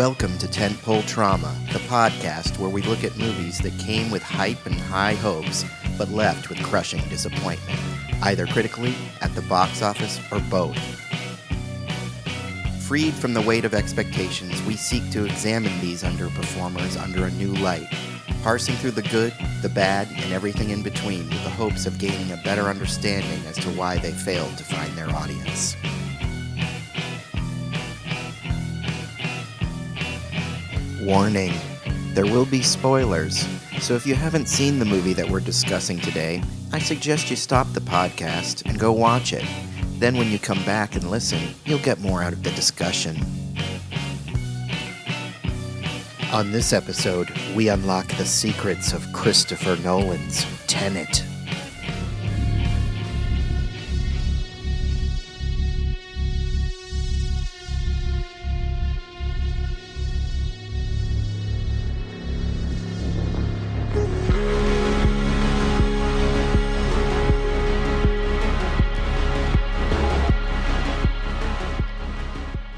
Welcome to Tentpoletrauma, the podcast where we look at movies that came with hype and high hopes, but left with crushing disappointment, either critically, at the box office, or both. Freed from the weight of expectations, we seek to examine these underperformers under a new light, parsing through the good, the bad, and everything in between with the hopes of gaining a better understanding as to why they failed to find their audience. Warning, there will be spoilers, so if you haven't seen the movie that we're discussing today, I suggest you stop the podcast and go watch it. Then when you come back and listen, you'll get more out of the discussion. On this episode, we unlock the secrets of Christopher Nolan's Tenet.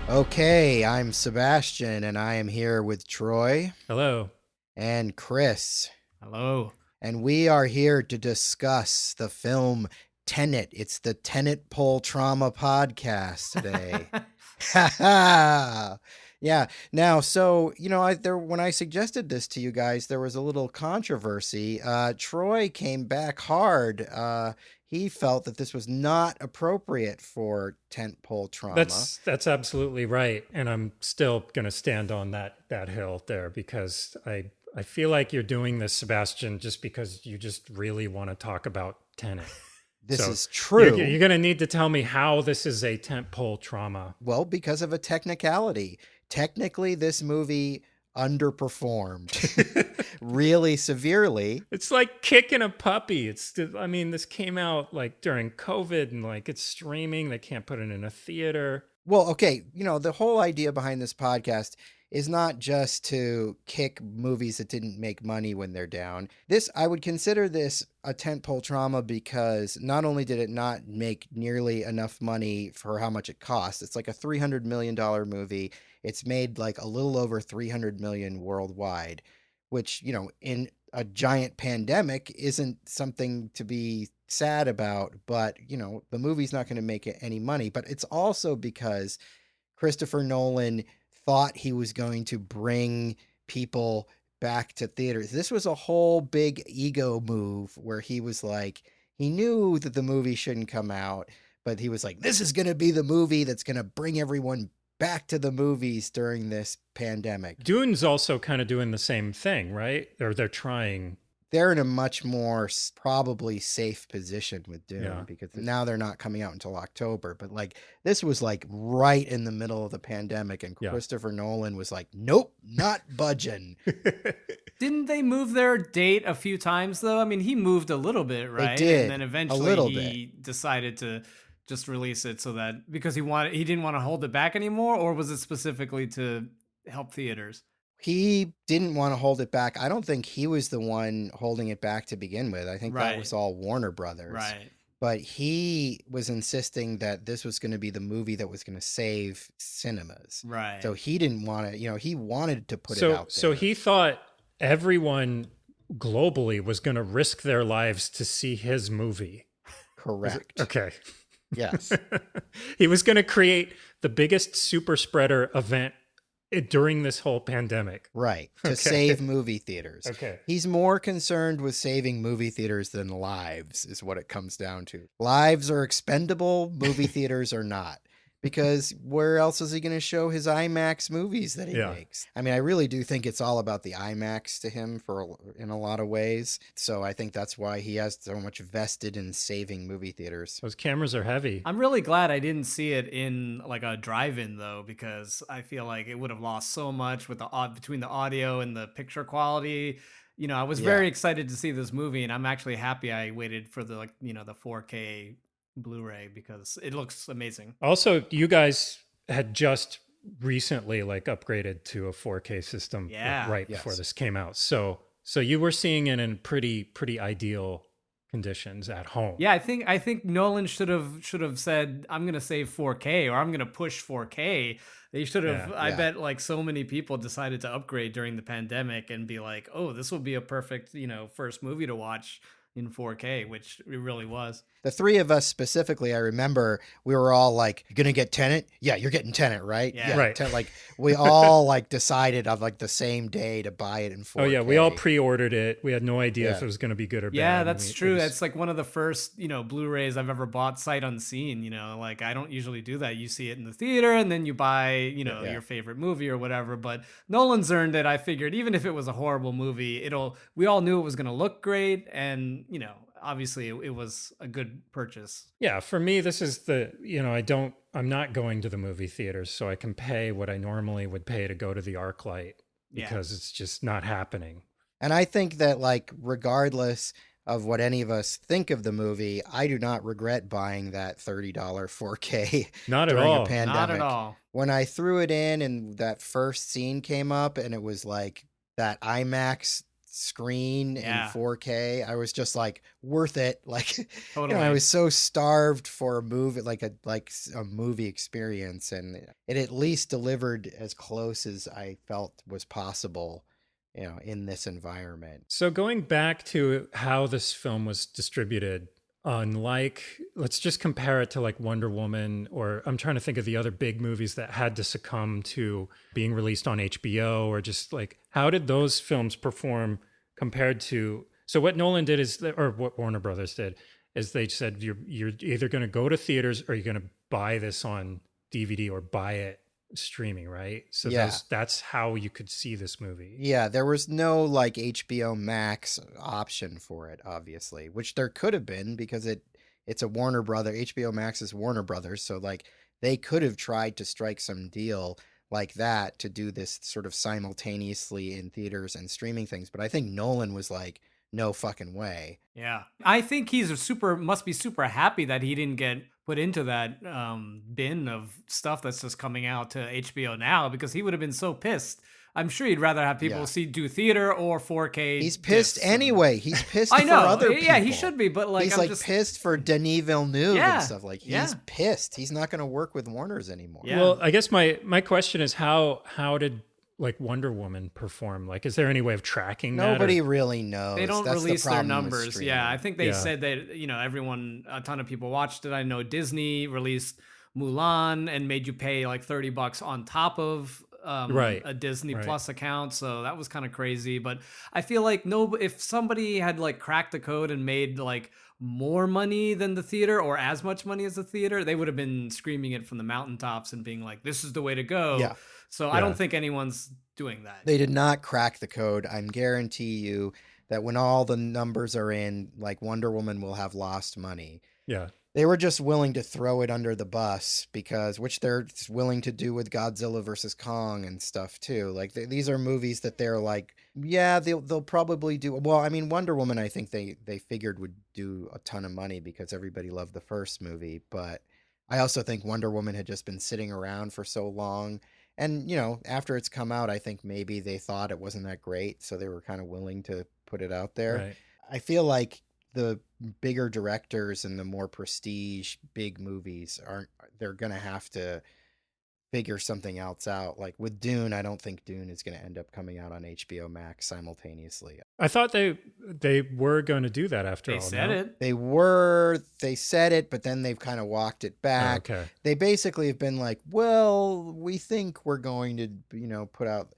Okay, I'm Sebastian, and I am here with Troy. Hello. And Chris. Hello. And we are here to discuss the film Tenet. It's the Tentpoletrauma podcast today. Yeah. Now, so, when I suggested this to you guys, there was a little controversy. Troy came back hard. He felt that this was not appropriate for tentpoletrauma. That's absolutely right. And I'm still going to stand on that hill there because I feel like you're doing this, Sebastian, just because you just really want to talk about Tenet. This is true. You're going to need to tell me how this is a tentpoletrauma. Well, because of a technicality. Technically, this movie underperformed really severely. It's like kicking a puppy. This came out like during COVID and like it's streaming. They can't put it in a theater. Well, okay. The whole idea behind this podcast is not just to kick movies that didn't make money when they're down. I would consider this a tentpoletrauma because not only did it not make nearly enough money for how much it cost, it's like a $300 million movie. It's made like a little over 300 million worldwide, which, in a giant pandemic isn't something to be sad about, but, the movie's not going to make it any money. But it's also because Christopher Nolan thought he was going to bring people back to theaters. This was a whole big ego move where he was like, he knew that the movie shouldn't come out, but he was like, this is going to be the movie that's going to bring everyone back to the movies during this pandemic. Dune's also kind of doing the same thing, right? Or they're trying. They're in a much more probably safe position with Dune because now they're not coming out until October. But like this was like right in the middle of the pandemic, and Christopher Nolan was like, "Nope, not budging." Didn't they move their date a few times though? I mean, he moved a little bit, right? They did, and then eventually he decided to just release it so that because he didn't want to hold it back anymore, or was it specifically to help theaters? He didn't want to hold it back. I don't think he was the one holding it back to begin with. I think that was all Warner Brothers. Right. But he was insisting that this was going to be the movie that was going to save cinemas. Right. So he didn't want to, he wanted to put it out there. So he thought everyone globally was going to risk their lives to see his movie. Correct. Okay. Yes. He was going to create the biggest super spreader event during this whole pandemic. Right. To save movie theaters. Okay. He's more concerned with saving movie theaters than lives is what it comes down to. Lives are expendable. Movie theaters are not. Because where else is he going to show his IMAX movies that he makes? I mean, I really do think it's all about the IMAX to him in a lot of ways. So I think that's why he has so much vested in saving movie theaters. Those cameras are heavy. I'm really glad I didn't see it in like a drive-in though, because I feel like it would have lost so much with between the audio and the picture quality. I was very excited to see this movie, and I'm actually happy I waited for the the 4K Blu-ray because it looks amazing. Also, you guys had just recently upgraded to a 4K system before this came out. So you were seeing it in pretty ideal conditions at home. Yeah, I think Nolan should have said, I'm gonna save 4K, or I'm gonna push 4K. They should have. I Yeah. bet like so many people decided to upgrade during the pandemic and be like, oh, this will be a perfect, first movie to watch in 4K, which it really was. The three of us specifically, I remember we were all like, "You gonna get Tenet? Yeah, you're getting Tenet, right? Yeah. Right. Like we all like decided of like the same day to buy it in 4K. Oh yeah, we all pre-ordered it. We had no idea if Yeah. it was going to be good or bad. Yeah, and that's it true. was- That's like one of the first, Blu-rays I've ever bought sight unseen. Like I don't usually do that. You see it in the theater and then you buy, Yeah. your favorite movie or whatever. But Nolan's earned it. I figured even if it was a horrible movie, we all knew it was going to look great, and obviously it was a good purchase. Yeah, for me, this is I'm not going to the movie theaters, so I can pay what I normally would pay to go to the ArcLight Yeah. because it's just not happening. And I think that like regardless of what any of us think of the movie, I do not regret buying that $30 4K Not at during all. a pandemic. Not at all. When I threw it in and that first scene came up and it was like that IMAX screen Yeah. in 4K, I was just like, worth it. Like, Totally. I was so starved for a movie, like a movie experience, and it at least delivered as close as I felt was possible, in this environment. So going back to how this film was distributed, let's just compare it to like Wonder Woman, or I'm trying to think of the other big movies that had to succumb to being released on HBO, or just like, how did those films perform compared to, so what Nolan did or what Warner Brothers did is they said, you're either going to go to theaters or you're going to buy this on DVD or buy it streaming, right? So Yeah. that's how you could see this movie. Yeah, there was no like HBO Max option for it, obviously, which there could have been because it's a Warner Brother. HBO Max is Warner Brothers, so like they could have tried to strike some deal like that to do this sort of simultaneously in theaters and streaming things. But I think Nolan was like, no fucking way. Yeah. I think he's must be super happy that he didn't get put into that bin of stuff that's just coming out to HBO now, because he would have been so pissed. I'm sure he'd rather have people Yeah. do theater or 4K. He's pissed discs. anyway. He's pissed I know. for other people. Yeah, he should be, but like he's I'm like just pissed for Denis Villeneuve Yeah, and stuff. Like he's yeah. pissed. He's not going to work with Warner's anymore. Yeah. Well, I guess my question is how did like Wonder Woman perform? Like, is there any way of tracking that? Nobody really knows. They don't That's the release their problem with numbers. streaming. Yeah, I think they Yeah. said that a ton of people watched it. I know Disney released Mulan and made you pay like $30 on top of Right. a Disney Right. Plus account, so that was kind of crazy. But I feel like if somebody had like cracked the code and made like more money than the theater or as much money as the theater, they would have been screaming it from the mountaintops and being like, "This is the way to go." Yeah. So I Yeah. don't think anyone's doing that. They did not crack the code. I guarantee you that when all the numbers are in, like Wonder Woman will have lost money. Yeah. They were just willing to throw it under the bus which they're willing to do with Godzilla versus Kong and stuff too. Like these are movies that they're like, yeah, they'll probably do. Well, I mean, Wonder Woman, I think they figured would do a ton of money because everybody loved the first movie. But I also think Wonder Woman had just been sitting around for so long. And, after it's come out, I think maybe they thought it wasn't that great. So they were kind of willing to put it out there. Right. I feel like the bigger directors and the more prestige big movies they're going to have to figure something else out. Like with Dune, I don't think Dune is going to end up coming out on HBO Max simultaneously. I thought they were going to do that after They all. said no? it. They said it, but then they've kind of walked it back. Oh, okay. They basically have been like, well, we think we're going to, put out,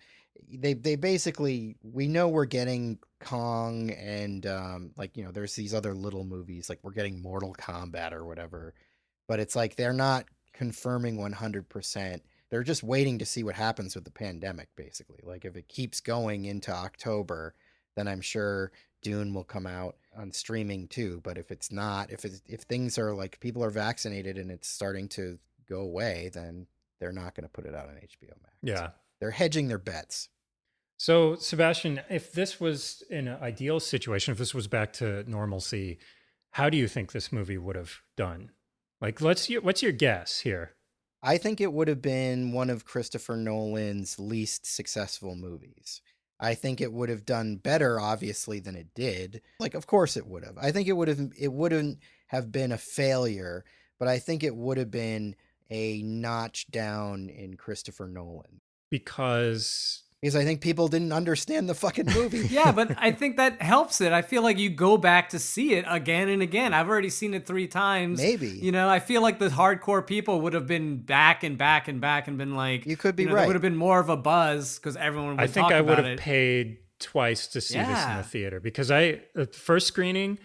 they basically, we know we're getting Kong and there's these other little movies, like we're getting Mortal Kombat or whatever, but it's like, they're not confirming 100%. They're just waiting to see what happens with the pandemic, basically. Like if it keeps going into October, then I'm sure Dune will come out on streaming too. But if it's not, if things are like people are vaccinated and it's starting to go away, then they're not going to put it out on HBO Max. Yeah. They're hedging their bets. So, Sebastian, if this was in an ideal situation, if this was back to normalcy, how do you think this movie would have done? Like, what's your guess here? I think it would have been one of Christopher Nolan's least successful movies. I think it would have done better, obviously, than it did. Like, of course it would have. I think it wouldn't have been a failure, but I think it would have been a notch down in Christopher Nolan. Because I think people didn't understand the fucking movie. Yeah, but I think that helps it. I feel like you go back to see it again and again. I've already seen it 3 times. Maybe. You know, I feel like the hardcore people would have been back and back and back and been like, You could be right. right. There would have been more of a buzz because everyone would I think talk I would about have it. paid twice to see this in Yeah. the theater, because at the first screening,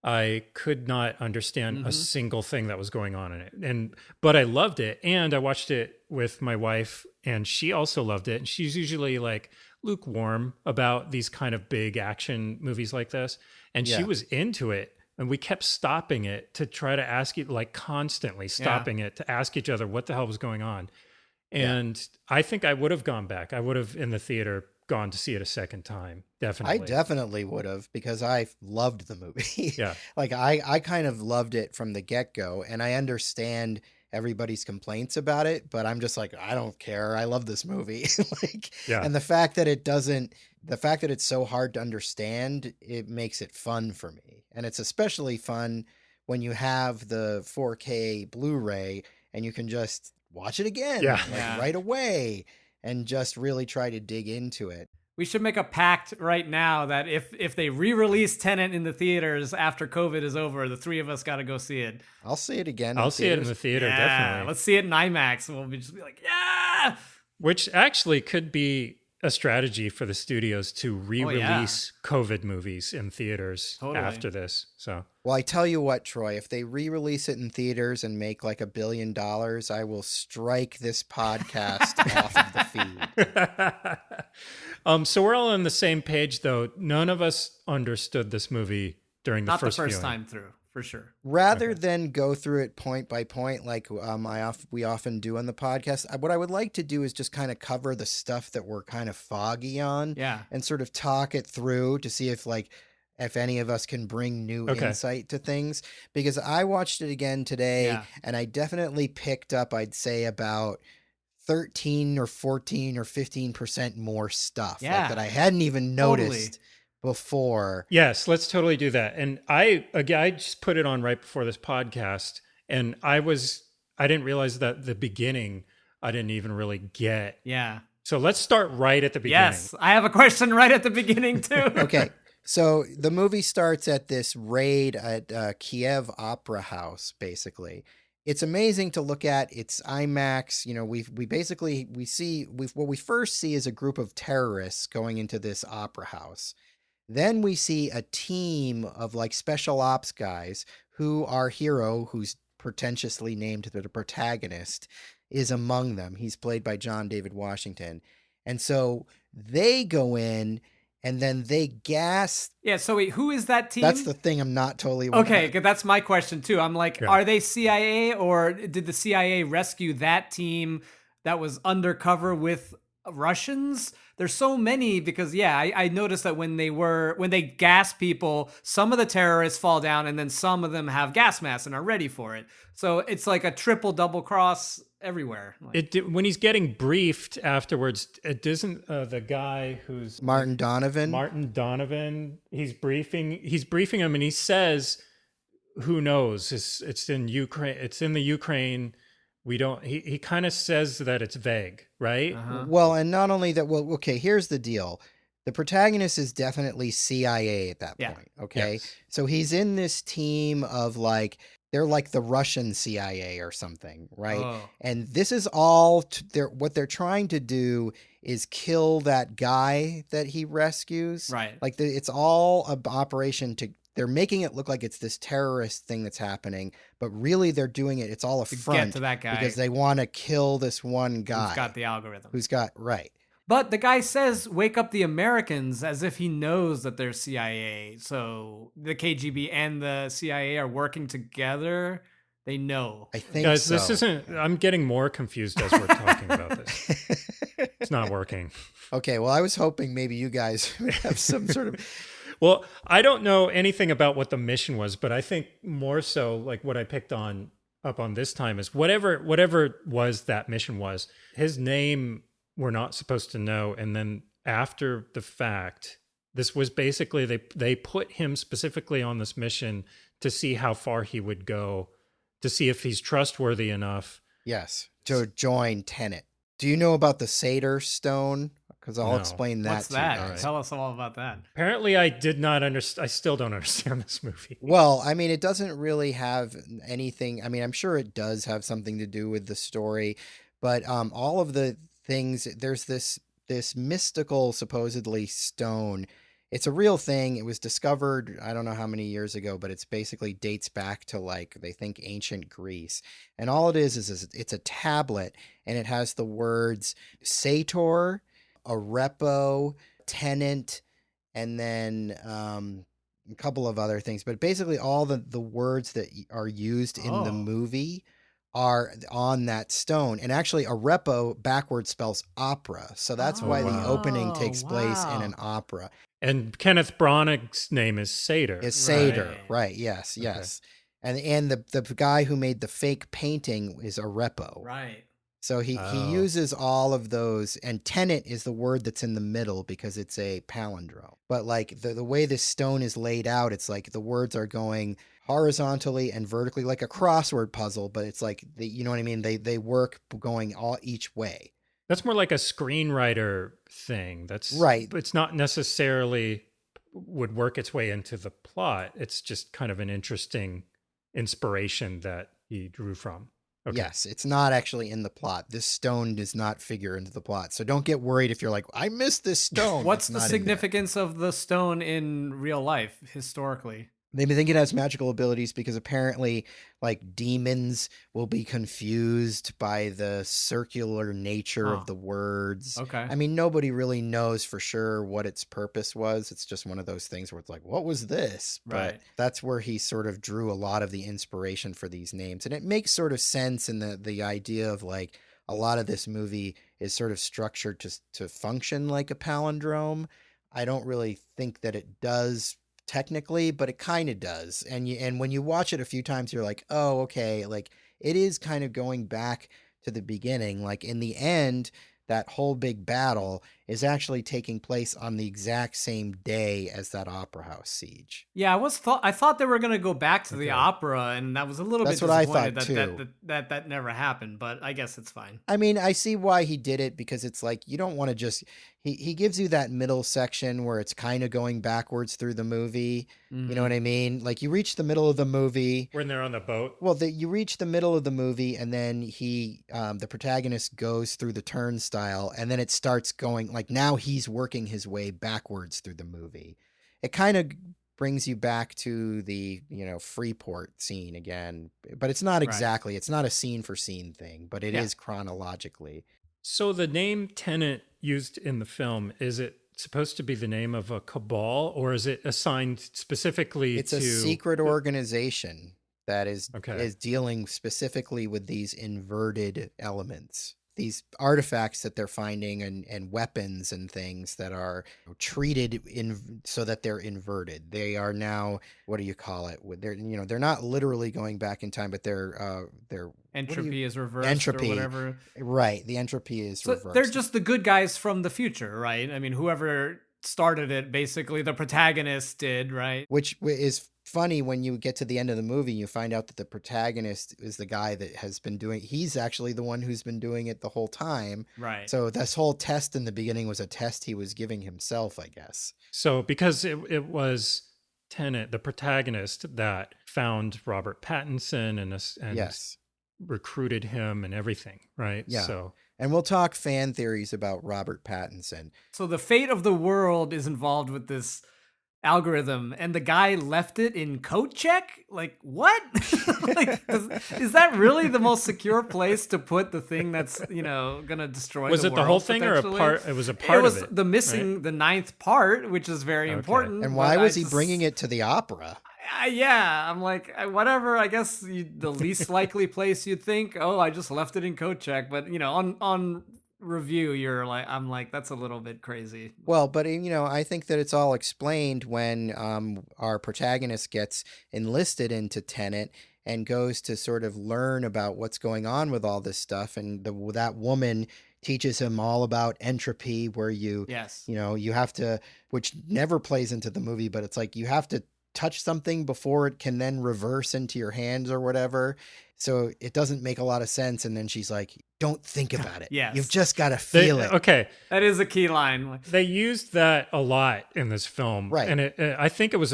I could not understand a single thing that was going on in it. But I loved it. And I watched it with my wife, and she also loved it. And she's usually like lukewarm about these kind of big action movies like this. And she Yeah. was into it. And we kept stopping it to try to ask you, like constantly stopping it to ask each other what the hell was going on. And I think I would have gone back. I would have in the theater gone to see it a second time. Definitely. I definitely would have, because I loved the movie. Yeah. Like I kind of loved it from the get-go, and I understand everybody's complaints about it, but I'm just like, I don't care. I love this movie. Yeah. And the fact that it's so hard to understand, it makes it fun for me. And it's especially fun when you have the 4K Blu-ray and you can just watch it again right away and just really try to dig into it. We should make a pact right now that if they re-release Tenet in the theaters after COVID is over, the 3 of us got to go see it. I'll see it again. I'll see it in the theater, definitely. Let's see it in IMAX. And we'll just be like, yeah! Which actually could be a strategy for the studios to re-release COVID movies in theaters after this. So, well, I tell you what, Troy, if they re-release it in theaters and make like $1 billion, I will strike this podcast off of the feed. So we're all on the same page, though. None of us understood this movie during the Not first the first viewing. time through, for sure. Rather than go through it point by point, like we often do on the podcast, what I would like to do is just kind of cover the stuff that we're kind of foggy on, and sort of talk it through to see if any of us can bring new insight to things. Because I watched it again today, and I definitely picked up, I'd say, about 13 or 14 or 15% more stuff that I hadn't even noticed before. Yes, let's totally do that. And I just put it on right before this podcast, and I didn't realize that the beginning I didn't even really get. Yeah. So let's start right at the beginning. Yes, I have a question right at the beginning too. Okay. So the movie starts at this raid at Kiev Opera House, basically. It's amazing to look at. It's IMAX. You know, what we first see is a group of terrorists going into this opera house. Then we see a team of like special ops guys who our hero, who's pretentiously named the protagonist, is among them. He's played by John David Washington. And so they go in and then they gas. Yeah, so wait, who is that team? That's the thing I'm not totally... Okay, that's my question too. I'm like, are they CIA, or did the CIA rescue that team that was undercover with Russians? There's so many, because I noticed that when they gas people, some of the terrorists fall down and then some of them have gas masks and are ready for it. So it's like a triple double cross everywhere. When he's getting briefed afterwards, it doesn't the guy who's Martin Donovan, he's briefing him, and he says, who knows, it's in Ukraine, it's in the Ukraine. We don't, he kind of says that it's vague, right? Well, and not only that, well, okay, here's the deal. The protagonist is definitely CIA at that point, okay? Yes. So he's in this team of like, they're like the Russian CIA or something, right? Oh. And this is all, what they're trying to do is kill that guy that he rescues. Right. Like, it's all an operation they're making it look like it's this terrorist thing that's happening, but really they're doing it. It's all a front get to that guy, because they want to kill this one guy who's got the algorithm. Right. But the guy says, "Wake up the Americans," as if he knows that they're CIA. So the KGB and the CIA are working together. They know. I think, guys, so. This isn't. I'm getting more confused as we're talking about this. It's not working. Okay, well, I was hoping maybe you guys would have some sort of... Well, I don't know anything about what the mission was, but I think more so like what I picked up on this time is whatever was that mission was, his name we're not supposed to know, and then after the fact. This was basically they put him specifically on this mission to see how far he would go, to see if he's trustworthy enough. Yes, to join Tenet. Do you know about the Satyr Stone? Because I'll No. explain that What's to that? you guys. Tell us all about that. Apparently, I did not understand. I still don't understand this movie. Well, I mean, it doesn't really have anything. I mean, I'm sure it does have something to do with the story, but all of the things, there's this mystical, supposedly stone. It's a real thing. It was discovered, I don't know how many years ago, but it's basically dates back to like they think ancient Greece. And all it is it's a tablet, and it has the words Sator, Arepo, Tenant, and then a couple of other things. But basically, all the words that are used in the movie are on that stone. And actually, Arepo backwards spells opera. So that's why the opening takes place in an opera. And Kenneth Branagh's name is Satyr. Is Satyr, right? Yes, yes. And the guy who made the fake painting is Arepo. Right. So he uses all of those, and Tenet is the word that's in the middle because it's a palindrome. But like the way this stone is laid out, it's like the words are going horizontally and vertically, like a crossword puzzle. But it's like you know what I mean? They work going all each way. That's more like a screenwriter thing. That's right. It's not necessarily would work its way into the plot. It's just kind of an interesting inspiration that he drew from. Okay. Yes, it's not actually in the plot. This stone does not figure into the plot. So don't get worried if you're like, I missed this stone. What's the significance of the stone in real life, historically? They think it has magical abilities because apparently, like, demons will be confused by the circular nature of the words. Okay. I mean, nobody really knows for sure what its purpose was. It's just one of those things where it's like, what was this? Right. But that's where he sort of drew a lot of the inspiration for these names. And it makes sort of sense in the idea of, like, a lot of this movie is sort of structured to function like a palindrome. I don't really think that it does technically, but it kind of does. And when you watch it a few times, you're like, oh, okay, like it is kind of going back to the beginning. Like in the end, that whole big battle is actually taking place on the exact same day as that opera house siege. Yeah, I thought they were gonna go back to the opera, and that was a little bit disappointed that never happened. But I guess it's fine. I mean, I see why he did it, because it's like you don't want to just he gives you that middle section where it's kind of going backwards through the movie. Mm-hmm. You know what I mean? Like you reach the middle of the movie when they're on the boat. Well, you reach the middle of the movie, and then the protagonist goes through the turnstile, and then it starts going like now he's working his way backwards through the movie. It kind of brings you back to the Freeport scene again, but it's not exactly. Right. It's not a scene for scene thing, but it is chronologically. So the name Tenet used in the film, is it supposed to be the name of a cabal, or is it assigned specifically to... It's a secret organization that is dealing specifically with these inverted elements, these artifacts that they're finding, and weapons and things that are treated so that they're inverted. They are now, what do you call it? They're not literally going back in time, but they're entropy is reversed. Entropy, or whatever. Right? The entropy is reversed. They're just the good guys from the future, right? I mean, whoever started it, basically, the protagonist did, right? Which is funny when you get to the end of the movie, you find out that the protagonist is the guy that has been he's actually the one who's been doing it the whole time. Right. So this whole test in the beginning was a test he was giving himself, I guess. So because it was Tenet, the protagonist, that found Robert Pattinson and yes, recruited him and everything, right? Yeah. So. And we'll talk fan theories about Robert Pattinson. So the fate of the world is involved with this algorithm, and the guy left it in coat check? Like, what? Like, is that really the most secure place to put the thing that's, gonna destroy was the it world? The whole thing or a part? It was a part of it. It was the missing, right? The ninth part, which is very important. And why was he bringing it to the opera? Yeah, I'm like, whatever. I guess the least likely place you'd think, oh, I just left it in coat check. But, on review, I'm like, that's a little bit crazy. Well, but, I think that it's all explained when our protagonist gets enlisted into Tenet and goes to sort of learn about what's going on with all this stuff. And that woman teaches him all about entropy, where Yes. you have to, which never plays into the movie, but it's like you have to touch something before it can then reverse into your hands or whatever. So it doesn't make a lot of sense. And then she's like, don't think about it. You've Yes. just got to feel it. Okay. That is a key line. They used that a lot in this film. Right. And I think it was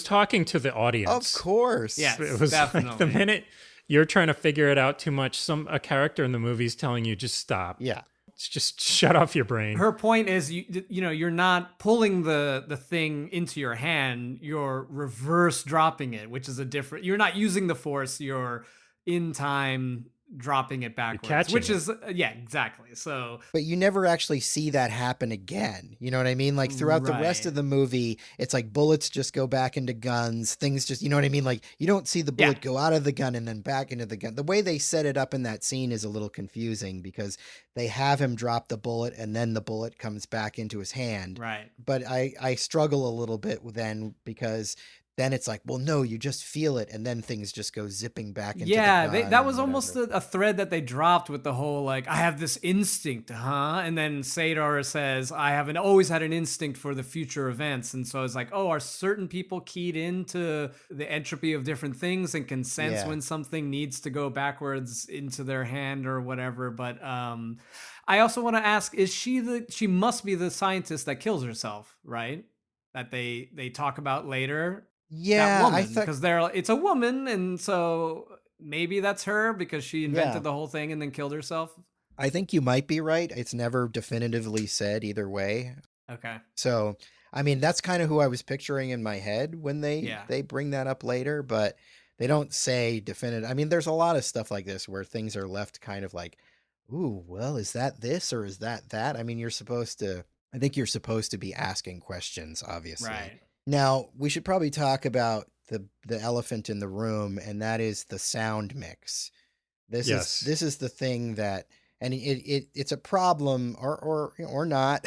talking to the Of audience. course. Yes, It was definitely. like the minute you're trying to figure it out too much, a character in the movie is telling you just stop. Yeah. It's just shut off your brain. Her point is, you're not pulling the thing into your hand. You're reverse dropping it, which is you're not using the force. You're in time dropping it backwards, catching which it. is yeah, exactly. So, But you never actually see that happen again. You know what I mean? Like throughout the rest Right. of the movie, it's like bullets just go back into guns. Things just, you know what I mean? Like you don't see the bullet go out of the gun and then back into the gun. The way they set it up in that scene is a little confusing because they have him drop the bullet and then the bullet comes back into his hand. right. But I struggle a little bit then because then it's like, well, no, you just feel it, and then things just go zipping back into the gun that and was almost whatever. a thread that they dropped with the whole like, I have this instinct, huh? And then Sadar says, I haven't always had an instinct for the future events, and so it's like, oh, are certain people keyed into the entropy of different things and can sense Yeah. when something needs to go backwards into their hand or whatever? But I also want to ask, she must be the scientist that kills herself, right? That they talk about later. Yeah, That I woman, thought, because it's a woman, and so maybe that's her because she invented Yeah. the whole thing and then killed herself. I think you might be right. It's never definitively said either way. Okay. So, I mean, that's kind of who I was picturing in my head when Yeah. they bring that up later, but they don't say definitive. I mean, there's a lot of stuff like this where things are left kind of like, ooh, well, is that this or is that that? I mean, I think you're supposed to be asking questions, obviously. Right. Now, we should probably talk about the elephant in the room, and that is the sound mix. Yes. This is the thing that, and it's a problem or not,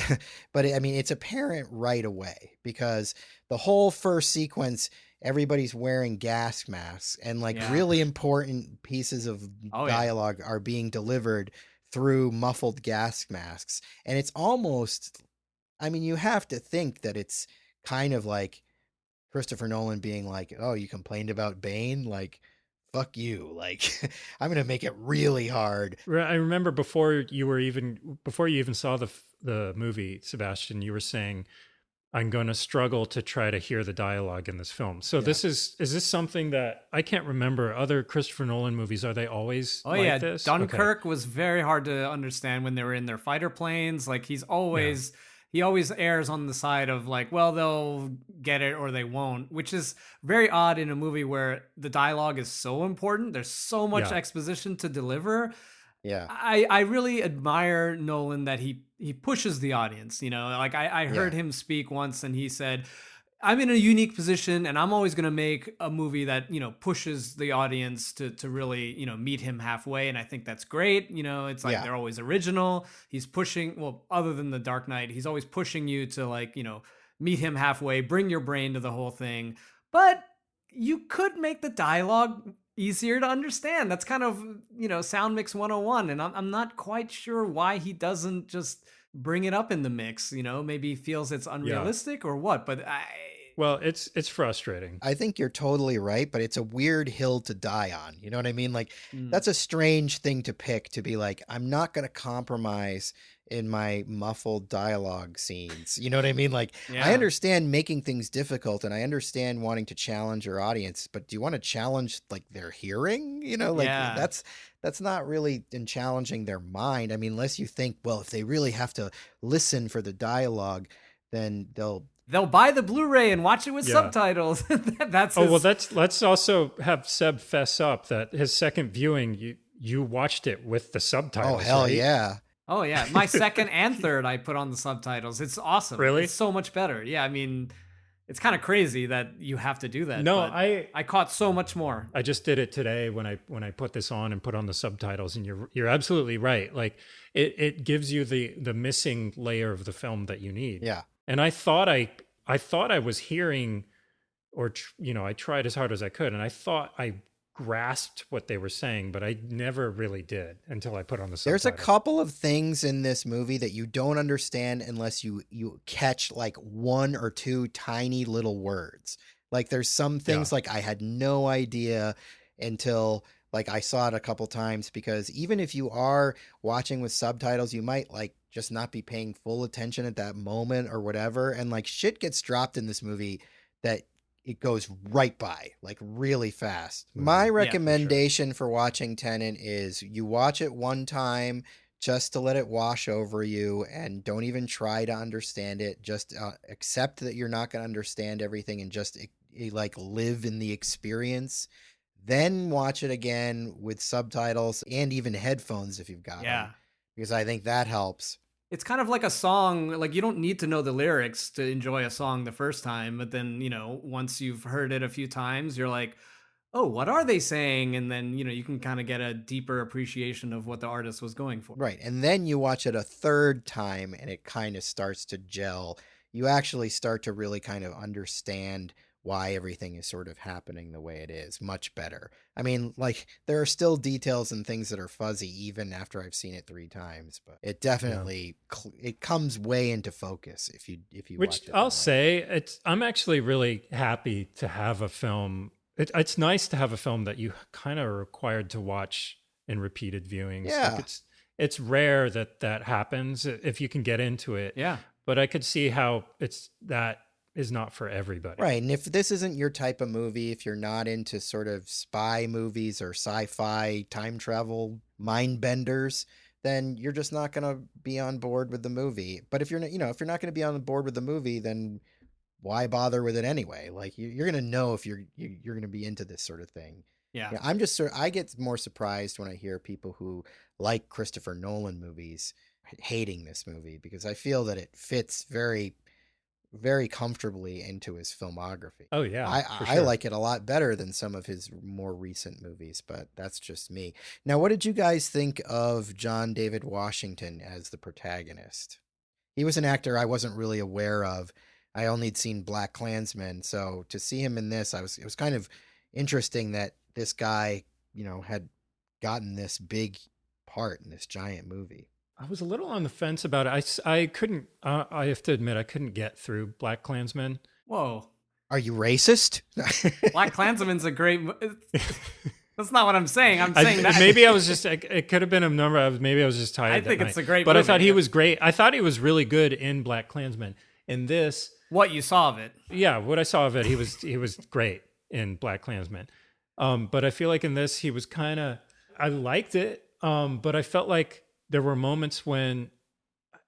but I mean it's apparent right away because the whole first sequence, everybody's wearing gas masks, and like Yeah. really important pieces of Oh, yeah. dialogue are being delivered through muffled gas masks, and it's almost, I mean, you have to think that it's kind of like Christopher Nolan being like, "Oh, you complained about Bane? Like, fuck you. Like, I'm going to make it really hard." I remember before you even saw the movie, Sebastian, you were saying, I'm going to struggle to try to hear the dialogue in this film. So Yeah. is this something that I can't remember other Christopher Nolan movies? Are they always Oh like yeah, this? Dunkirk was very hard to understand when they were in their fighter planes. Like he always errs on the side of like, well, they'll get it or they won't, which is very odd in a movie where the dialogue is so important. There's so much Yeah. exposition to deliver. Yeah. I really admire Nolan that he pushes the audience, like I heard him speak once and he said, I'm in a unique position and I'm always going to make a movie that, pushes the audience to really, meet him halfway. And I think that's great. It's like they're always original. He's pushing, well, other than The Dark Knight, he's always pushing you to like, meet him halfway, bring your brain to the whole thing. But you could make the dialogue easier to understand. That's kind of, sound mix 101. And I'm not quite sure why he doesn't just bring it up in the mix, maybe he feels it's unrealistic or what, but Well, it's frustrating. I think you're totally right, but it's a weird hill to die on. You know what I mean? Like, that's a strange thing to pick, to be like, I'm not going to compromise in my muffled dialogue scenes. You know what I mean? Like, I understand making things difficult and I understand wanting to challenge your audience, but do you want to challenge like their hearing? That's not really in challenging their mind. I mean, unless you think, well, if they really have to listen for the dialogue, then they'll buy the Blu-ray and watch it with subtitles. Let's also have Seb fess up that his second viewing, you watched it with the subtitles. Oh, hell right? yeah. Oh yeah, my second and third I put on the subtitles. It's awesome. Really? It's so much better. Yeah, I mean, it's kind of crazy that you have to do that. No, but I caught so much more. I just did it today when I put this on and put on the subtitles, and you're absolutely right. Like it gives you the missing layer of the film that you need. Yeah. And I thought I was hearing, or I tried as hard as I could, and I thought I grasped what they were saying, but I never really did until I put on the There's a subtitles. couple of things in this movie that you don't understand unless you catch like one or two tiny little words. Like there's some things like I had no idea until like I saw it a couple times, because even if you are watching with subtitles, you might like just not be paying full attention at that moment or whatever, and like shit gets dropped in this movie that it goes right by, like really fast. My recommendation for watching Tenet is you watch it one time just to let it wash over you, and don't even try to understand it. Just accept that you're not going to understand everything, and just like live in the experience. Then watch it again with subtitles and even headphones if you've got them, because I think that helps. It's kind of like a song, like you don't need to know the lyrics to enjoy a song the first time, but then, once you've heard it a few times, you're like, oh, what are they saying? And then, you can kind of get a deeper appreciation of what the artist was going for. Right. And then you watch it a third time and it kind of starts to gel. You actually start to really kind of understand why everything is sort of happening the way it is much better. I mean, like there are still details and things that are fuzzy even after I've seen it 3 times, but it definitely it comes way into focus if you Which watch it. I'll say I'm actually really happy to have a film. It's nice to have a film that you kind of are required to watch in repeated viewings. Yeah. Like it's rare that happens if you can get into it. Yeah. But I could see how that is not for everybody. Right. And if this isn't your type of movie, if you're not into sort of spy movies or sci-fi time travel mind benders, then you're just not going to be on board with the movie. But if you're not, if you're not going to be on board with the movie, then why bother with it anyway? Like you're going to know if you're going to be into this sort of thing. Yeah. I'm just I get more surprised when I hear people who like Christopher Nolan movies hating this movie, because I feel that it fits very, very comfortably into his filmography. Oh yeah. I like it a lot better than some of his more recent movies, but that's just me. Now, what did you guys think of John David Washington as the protagonist? He was an actor I wasn't really aware of. I only had seen Black Klansman, so to see him in this, it was kind of interesting that this guy, had gotten this big part in this giant movie. I was a little on the fence about it. I couldn't. I have to admit, I couldn't get through Black Klansman. Whoa. Are you racist? Black Klansman's a great. That's not what I'm saying. I'm saying that maybe I was just. It could have been a number. Maybe I was just tired. I think it's a great. But movie. I thought he was great. I thought he was really good in Black Klansman. In this, what you saw of it. Yeah, what I saw of it, he was great in Black Klansman. But I feel like in this, he was kind of. I liked it, but I felt like there were moments when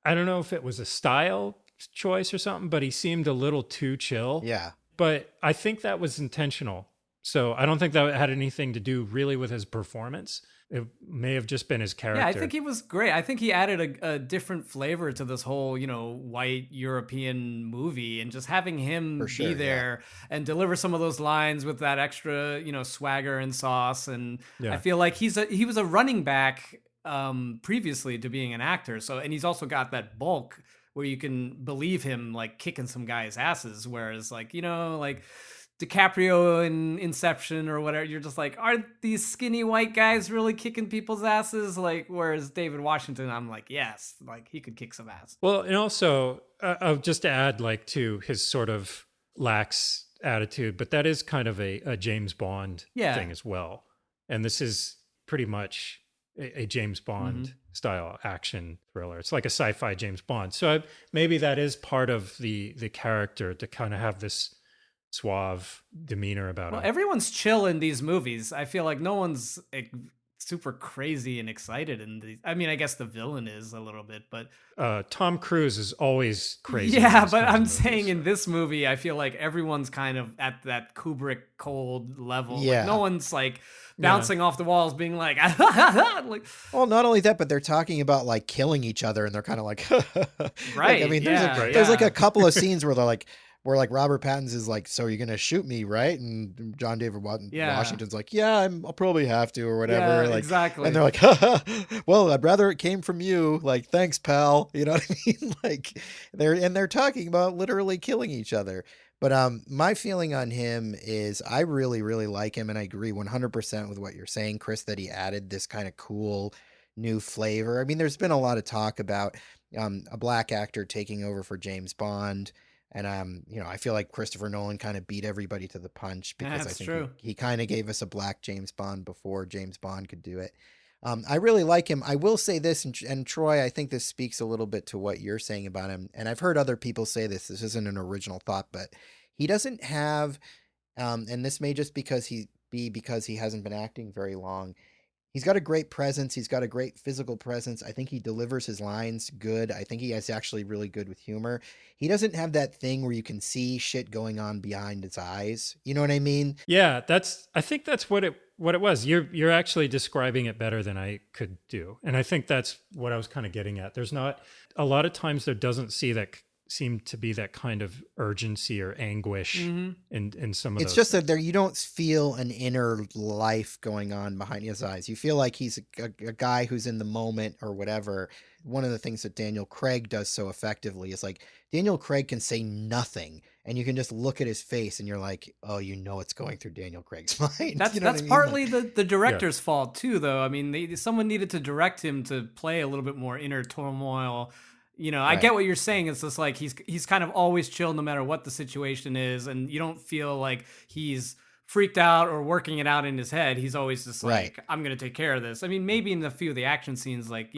I don't know if it was a style choice or something, but he seemed a little too chill. Yeah. But I think that was intentional. So I don't think that had anything to do really with his performance. It may have just been his character. Yeah, I think he was great. I think he added a different flavor to this whole, white European movie, and just having him be there and deliver some of those lines with that extra, swagger and sauce. And I feel like he was a running back previously to being an actor. So, and he's also got that bulk where you can believe him like kicking some guys' asses. Whereas like, like DiCaprio in Inception or whatever, you're just like, are these skinny white guys really kicking people's asses? Like, whereas David Washington, I'm like, yes, like he could kick some ass. Well, and also just to add like to his sort of lax attitude, but that is kind of a James Bond thing as well. And this is pretty much a James Bond style action thriller. It's like a sci-fi James Bond. So maybe that is part of the character, to kind of have this suave demeanor about him. Everyone's chill in these movies. I feel like no one's super crazy and excited in these. I mean, I guess the villain is a little bit, but Tom Cruise is always crazy. Yeah, but I'm saying in this movie, I feel like everyone's kind of at that Kubrick cold level. Yeah. Like, no one's like bouncing off the walls being like, like, well, not only that, but they're talking about like killing each other, and they're kind of like, right. Like, I mean, there's like a couple of scenes where they're like, where like Robert Pattinson is like, so you're going to shoot me, right? And John David Washington's like, yeah, I'll probably have to, or whatever. Yeah, like, exactly. And they're like, well, I'd rather it came from you. Like, thanks, pal. You know what I mean? Like they're talking about literally killing each other. But my feeling on him is I really, really like him, and I agree 100% with what you're saying, Chris, that he added this kind of cool new flavor. I mean, there's been a lot of talk about a black actor taking over for James Bond. And I feel like Christopher Nolan kind of beat everybody to the punch because I That's think true. he kind of gave us a black James Bond before James Bond could do it. I really like him. I will say this, and Troy, I think this speaks a little bit to what you're saying about him. And I've heard other people say this. This isn't an original thought, but he doesn't have, and this may just because he hasn't been acting very long. He's got a great presence. He's got a great physical presence. I think he delivers his lines good. I think he is actually really good with humor. He doesn't have that thing where you can see shit going on behind his eyes. You know what I mean? Yeah, I think that's what it was. You're actually describing it better than I could do. And I think that's what I was kind of getting at. There's not a lot of times there doesn't seem to be that kind of urgency or anguish in some of those. It's just that you don't feel an inner life going on behind his eyes. You feel like he's a guy who's in the moment or whatever. One of the things that Daniel Craig does so effectively is like Daniel Craig can say nothing and you can just look at his face and you're like, oh, it's going through Daniel Craig's mind. That's you know what I mean? partly the director's fault too, though. I mean, someone needed to direct him to play a little bit more inner turmoil. I get what you're saying. It's just like he's kind of always chill no matter what the situation is, and you don't feel like he's freaked out or working it out in his head. He's always just like, I'm gonna take care of this. I mean, maybe in a few of the action scenes, like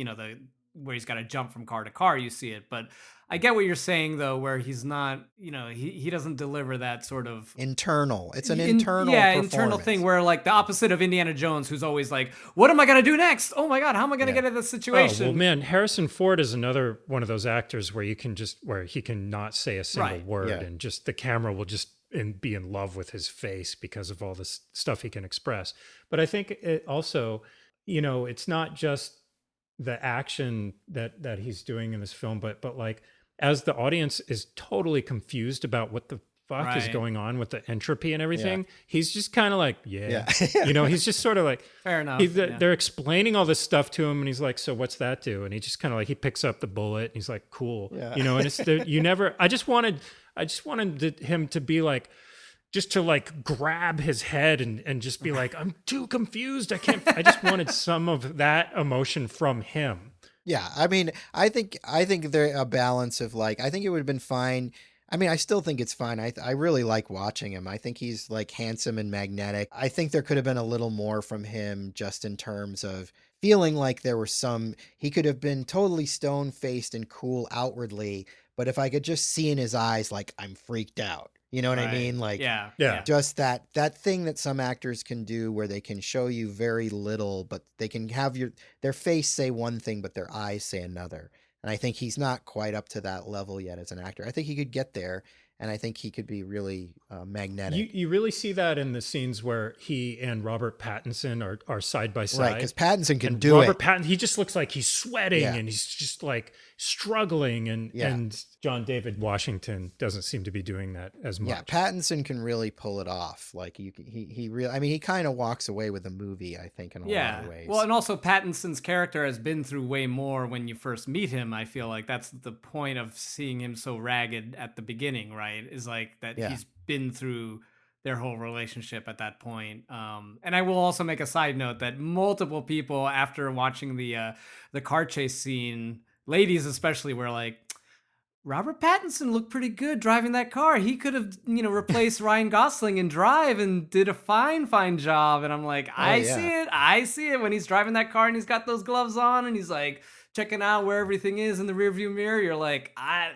where he's got to jump from car to car, you see it, but I get what you're saying though, where he's not, he doesn't deliver that sort of internal. It's an internal thing where like the opposite of Indiana Jones, who's always like, what am I going to do next? Oh my God, how am I going to get out of this situation? Oh, well, man, Harrison Ford is another one of those actors where where he can not say a single word and just the camera will just be in love with his face because of all this stuff he can express. But I think it also, it's not just the action that he's doing in this film, but like, as the audience is totally confused about what the fuck is going on with the entropy and everything, he's just kind of like, he's just sort of like, fair enough. They're explaining all this stuff to him, and he's like, so what's that do? And he just kind of like, he picks up the bullet, and he's like, cool, and it's I just wanted him to be like, just to like grab his head and just be like, I'm too confused. I just wanted some of that emotion from him. Yeah, I mean, I think there's a balance of like, I think it would have been fine. I mean, I still think it's fine. I really like watching him. I think he's like handsome and magnetic. I think there could have been a little more from him just in terms of feeling like there were he could have been totally stone-faced and cool outwardly, but if I could just see in his eyes, like, I'm freaked out. You know what I mean? Like, just that thing that some actors can do where they can show you very little, but they can have their face say one thing, but their eyes say another. And I think he's not quite up to that level yet as an actor. I think he could get there, and I think he could be really magnetic. You really see that in the scenes where he and Robert Pattinson are side by side. Right, because Pattinson can do it. Robert Pattinson, he just looks like he's sweating and he's just like struggling, and John David Washington doesn't seem to be doing that as much. Yeah, Pattinson can really pull it off. Like he really, I mean, he kind of walks away with the movie, I think, in a lot of ways. Well, and also Pattinson's character has been through way more when you first meet him. I feel like that's the point of seeing him so ragged at the beginning, right? Is like that he's been through their whole relationship at that point. And I will also make a side note that multiple people after watching the car chase scene, ladies especially, were like, Robert Pattinson looked pretty good driving that car. He could have, replaced Ryan Gosling in Drive and did a fine job. And I'm like, I see it when he's driving that car and he's got those gloves on and he's like checking out where everything is in the rearview mirror. You're like,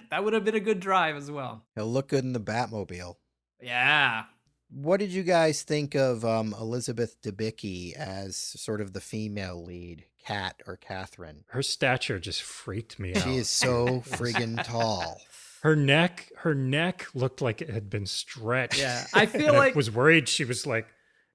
that would have been a good drive as well. He'll look good in the Batmobile. Yeah. What did you guys think of Elizabeth Debicki as sort of the female lead? Kat or Catherine. Her stature just freaked me out. She is so friggin' tall. Her neck looked like it had been stretched. Yeah, I feel like I was worried she was like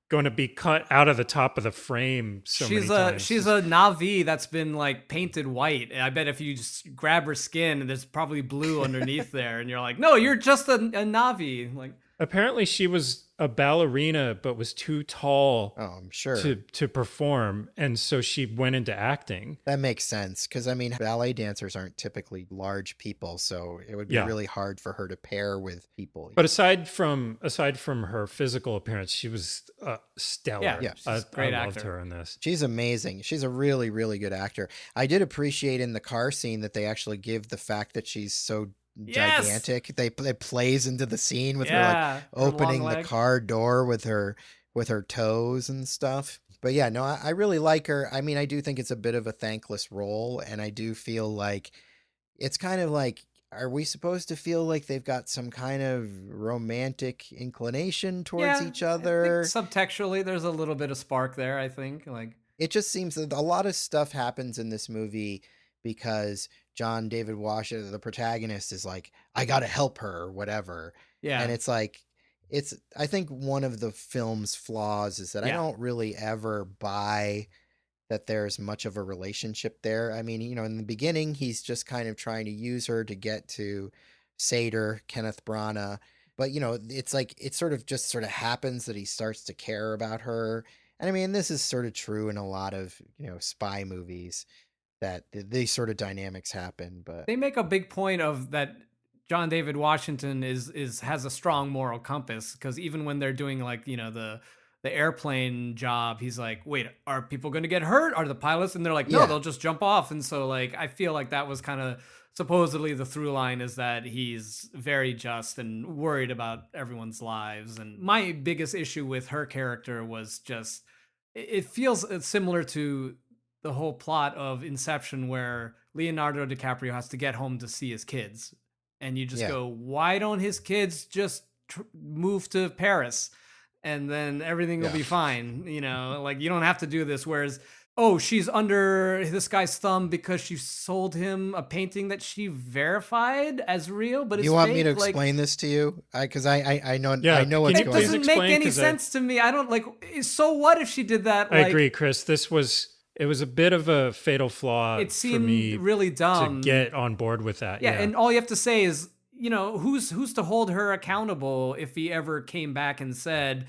going to be cut out of the top of the frame many times. She's a Na'vi that's been like painted white. I bet if you just grab her skin, there's probably blue underneath there, and you're like, no, you're just a Na'vi. Like, apparently she was a ballerina but was too tall Oh, I'm sure. to perform, and so she went into acting. That makes sense, because I mean, ballet dancers aren't typically large people, so it would be really hard for her to pair with people. But aside from her physical appearance, she was stellar. Yeah, she's a great I loved actor. her in this. She's amazing. She's a really, really good actor. I did appreciate in the car scene that they actually give the fact that she's so gigantic. They plays into the scene with her like opening the car door with her toes and stuff. But yeah, no, I really like her. I mean, I do think it's a bit of a thankless role, and I do feel like it's kind of like, are we supposed to feel like they've got some kind of romantic inclination towards each other? I think subtextually, there's a little bit of spark there, I think. Like, it just seems that a lot of stuff happens in this movie because John David Washington, the protagonist, is like, I gotta help her or whatever. yeah. And it's like, I think one of the film's flaws is that I don't really ever buy that there's much of a relationship there. I mean, in the beginning, he's just kind of trying to use her to get to Sater, Kenneth Branagh. But, it's like, it sort of happens that he starts to care about her. And I mean, this is sort of true in a lot of, spy movies, that these sort of dynamics happen. But they make a big point of that John David Washington has a strong moral compass, because even when they're doing like, the airplane job, he's like, wait, are people going to get hurt? Are the pilots? And they're like, no, they'll just jump off. And so like, I feel like that was kind of supposedly the through line, is that he's very just and worried about everyone's lives. And my biggest issue with her character was just, it feels similar to the whole plot of Inception, where Leonardo DiCaprio has to get home to see his kids. And you just go, why don't his kids just move to Paris? And then everything will be fine. Like, you don't have to do this. Whereas, she's under this guy's thumb because she sold him a painting that she verified as real, but it's you want fake. me to explain this to you? Because I know what's going on. It doesn't make any sense to me. I don't like. So what if she did that? I agree, Chris. It was a bit of a fatal flaw. It seemed for me really dumb to get on board with that. Yeah, and all you have to say is, who's to hold her accountable if he ever came back and said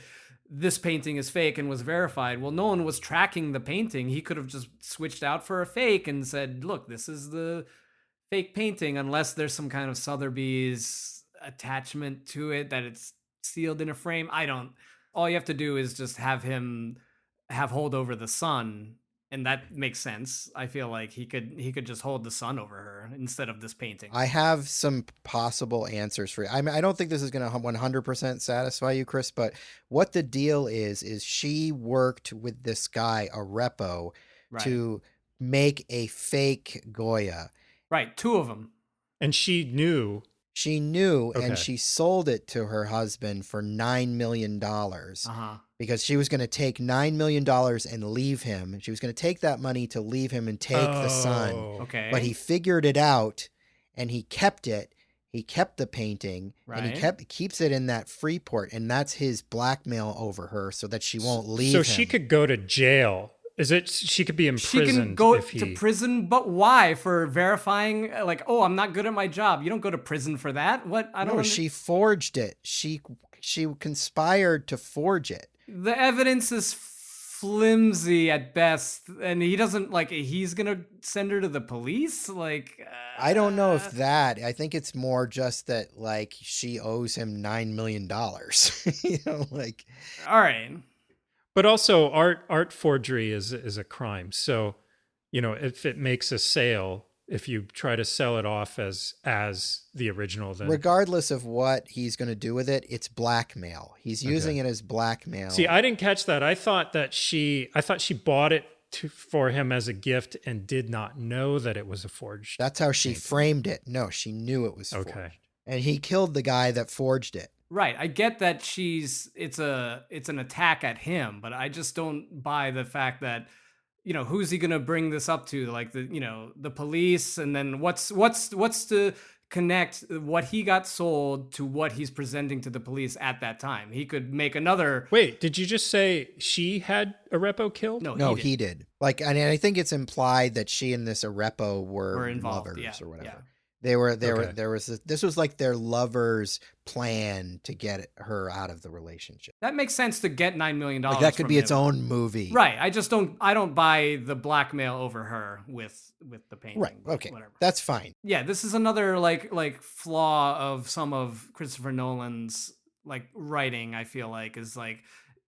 this painting is fake and was verified? Well, no one was tracking the painting. He could have just switched out for a fake and said, look, this is the fake painting, unless there's some kind of Sotheby's attachment to it that it's sealed in a frame. All you have to do is just have him have hold over the son. And that makes sense. I feel like he could just hold the sun over her instead of this painting. I have some possible answers for you. I mean, I don't think this is going to 100% satisfy you, Chris, but what the deal is she worked with this guy, a repo, to make a fake Goya. Right, 2 of them. And she knew. And she sold it to her husband for $9 million. Because she was going to take $9 million and leave him. She was going to take that money to leave him and take the son. Okay. But he figured it out, and he kept it. He kept the painting, and he keeps it in that Freeport, and that's his blackmail over her so that she won't leave him. So she could go to jail. She could be imprisoned. She can go to prison, but why? For verifying, like, I'm not good at my job. You don't go to prison for that. What? I don't know. She forged it. She conspired to forge it. The evidence is flimsy at best, and he doesn't he's gonna send her to the police. I don't know if that. I think it's more just that she owes him $9 million. All right. But also, art forgery is a crime. So, if it makes a sale, if you try to sell it off as the original, then regardless of what he's going to do with it, it's blackmail. He's using it as blackmail. See, I didn't catch that. I thought she bought it for him as a gift and did not know that it was a forged. That's how she framed it. No, she knew it was forged. And he killed the guy that forged it. Right. I get that it's an attack at him, but I just don't buy the fact that, who's he going to bring this up to? Like the police, and then what's to connect what he got sold to what he's presenting to the police at that time. He could make another. Wait, did you just say she had a repo killed? No, he did. And I think it's implied that she and this Arepo were involved, lovers or whatever. Okay. there was this was like their lovers' plan to get her out of the relationship. That makes sense to get $9 million Like that could from be its him. own movie. Right. I don't buy the blackmail over her with the painting. Right. Okay. Whatever. That's fine. Yeah, this is another like flaw of some of Christopher Nolan's like writing, I feel like, is like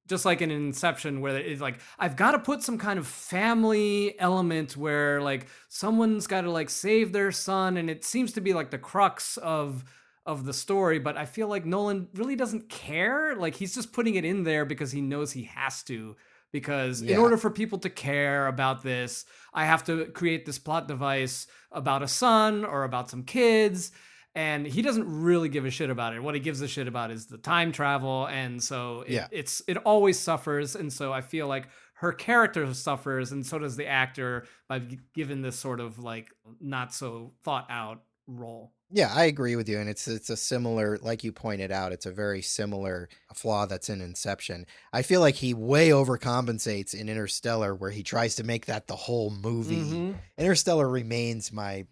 just like in Inception, where it's like, I've got to put some kind of family element where like someone's got to like save their son, and it seems to be like the crux of the story. But I feel like Nolan really doesn't care. Like he's just putting it in there because he knows he has to. Because in order for people to care about this, I have to create this plot device about a son or about some kids. And he doesn't really give a shit about it. What he gives a shit about is the time travel. And so it always suffers. And so I feel like her character suffers, and so does the actor, by given this sort of like not so thought out role. Yeah, I agree with you, and it's a similar, like you pointed out, it's a very similar flaw that's in Inception. I feel like he way overcompensates in Interstellar, where he tries to make that the whole movie. Mm-hmm. Interstellar remains my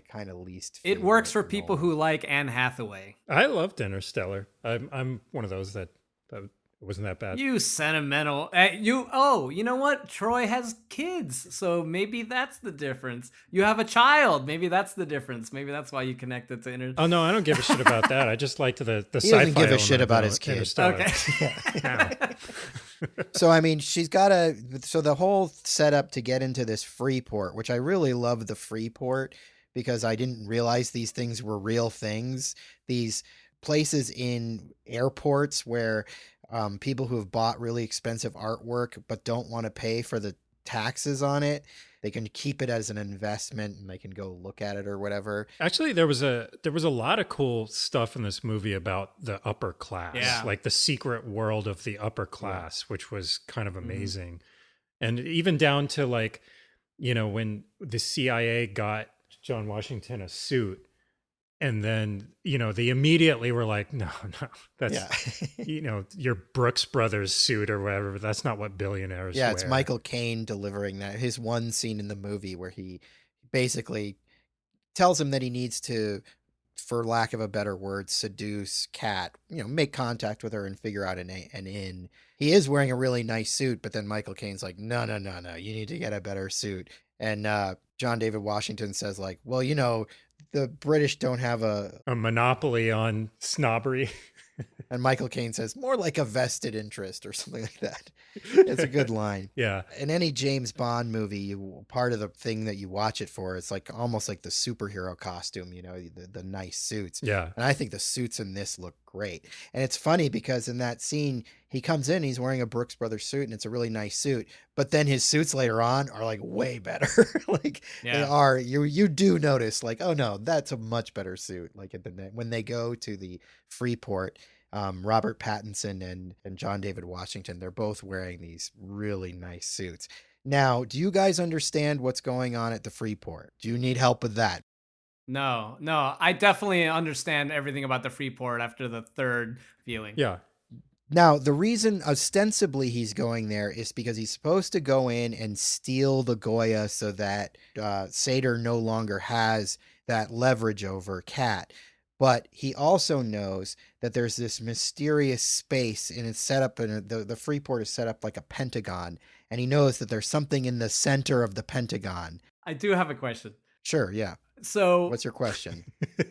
kind of least favorite. It works for people who like Anne Hathaway. I loved Interstellar. I'm one of those that it wasn't that bad. You sentimental. You know what? Troy has kids, so maybe that's the difference. You have a child, maybe that's the difference. Maybe that's why you connected to Oh no, I don't give a shit about that. I just liked the He sci-fi. doesn't give a shit about his kids. Okay. So I mean, she's got so the whole setup to get into this Freeport, which I really love the Freeport, because I didn't realize these things were real things. These places in airports where people who have bought really expensive artwork but don't want to pay for the taxes on it, they can keep it as an investment and they can go look at it or whatever. Actually, there was a lot of cool stuff in this movie about the upper class, like the secret world of the upper class, which was kind of amazing. And even down to like, when the CIA got John Washington a suit, and then, they immediately were like, no, that's, your Brooks Brothers suit or whatever. That's not what billionaires wear. It's Michael Caine delivering that. His one scene in the movie where he basically tells him that he needs to, for lack of a better word, seduce Kat, make contact with her and figure out an in. He is wearing a really nice suit, but then Michael Caine's like, no, you need to get a better suit. And John David Washington says like, well, the British don't have a monopoly on snobbery. And Michael Caine says, more like a vested interest or something like that. It's a good line. Yeah. In any James Bond movie, part of the thing that you watch it for, it's like almost like the superhero costume, the nice suits. Yeah. And I think the suits in this look great. And it's funny because in that scene, he comes in, he's wearing a Brooks Brothers suit, and it's a really nice suit. But then his suits later on are like way better. They are. You do notice like, oh no, that's a much better suit. Like when they go to the Freeport, Robert Pattinson and John David Washington, they're both wearing these really nice suits. Now, do you guys understand what's going on at the Freeport? Do you need help with that? No, I definitely understand everything about the Freeport after the third viewing. Yeah. Now, the reason ostensibly he's going there is because he's supposed to go in and steal the Goya so that Sator no longer has that leverage over Kat. But he also knows that there's this mysterious space, and it's set up the Freeport is set up like a pentagon, and he knows that there's something in the center of the pentagon. I do have a question. Sure, yeah. So, what's your question?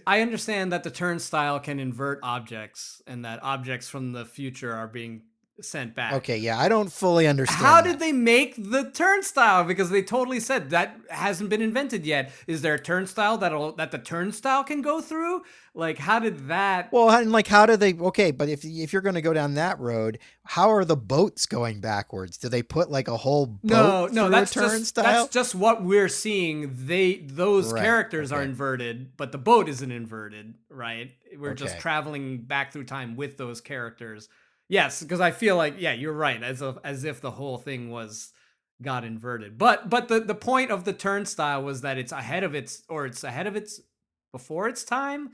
I understand that the turnstile can invert objects, and that objects from the future are being sent back. Okay, yeah, I don't fully understand. How did they make the turnstile? Because they totally said that hasn't been invented yet. Is there a turnstile that the turnstile can go through? Like, how did that? Well, and like, how do they? Okay, but if you're going to go down that road, how are the boats going backwards? Do they put like a whole boat through that's a turnstile? That's just what we're seeing. Those characters are inverted, but the boat isn't inverted, right? We're just traveling back through time with those characters. Yes, because I feel like, you're right, as if the whole thing got inverted. But the point of the turnstile was that it's ahead of its before its time.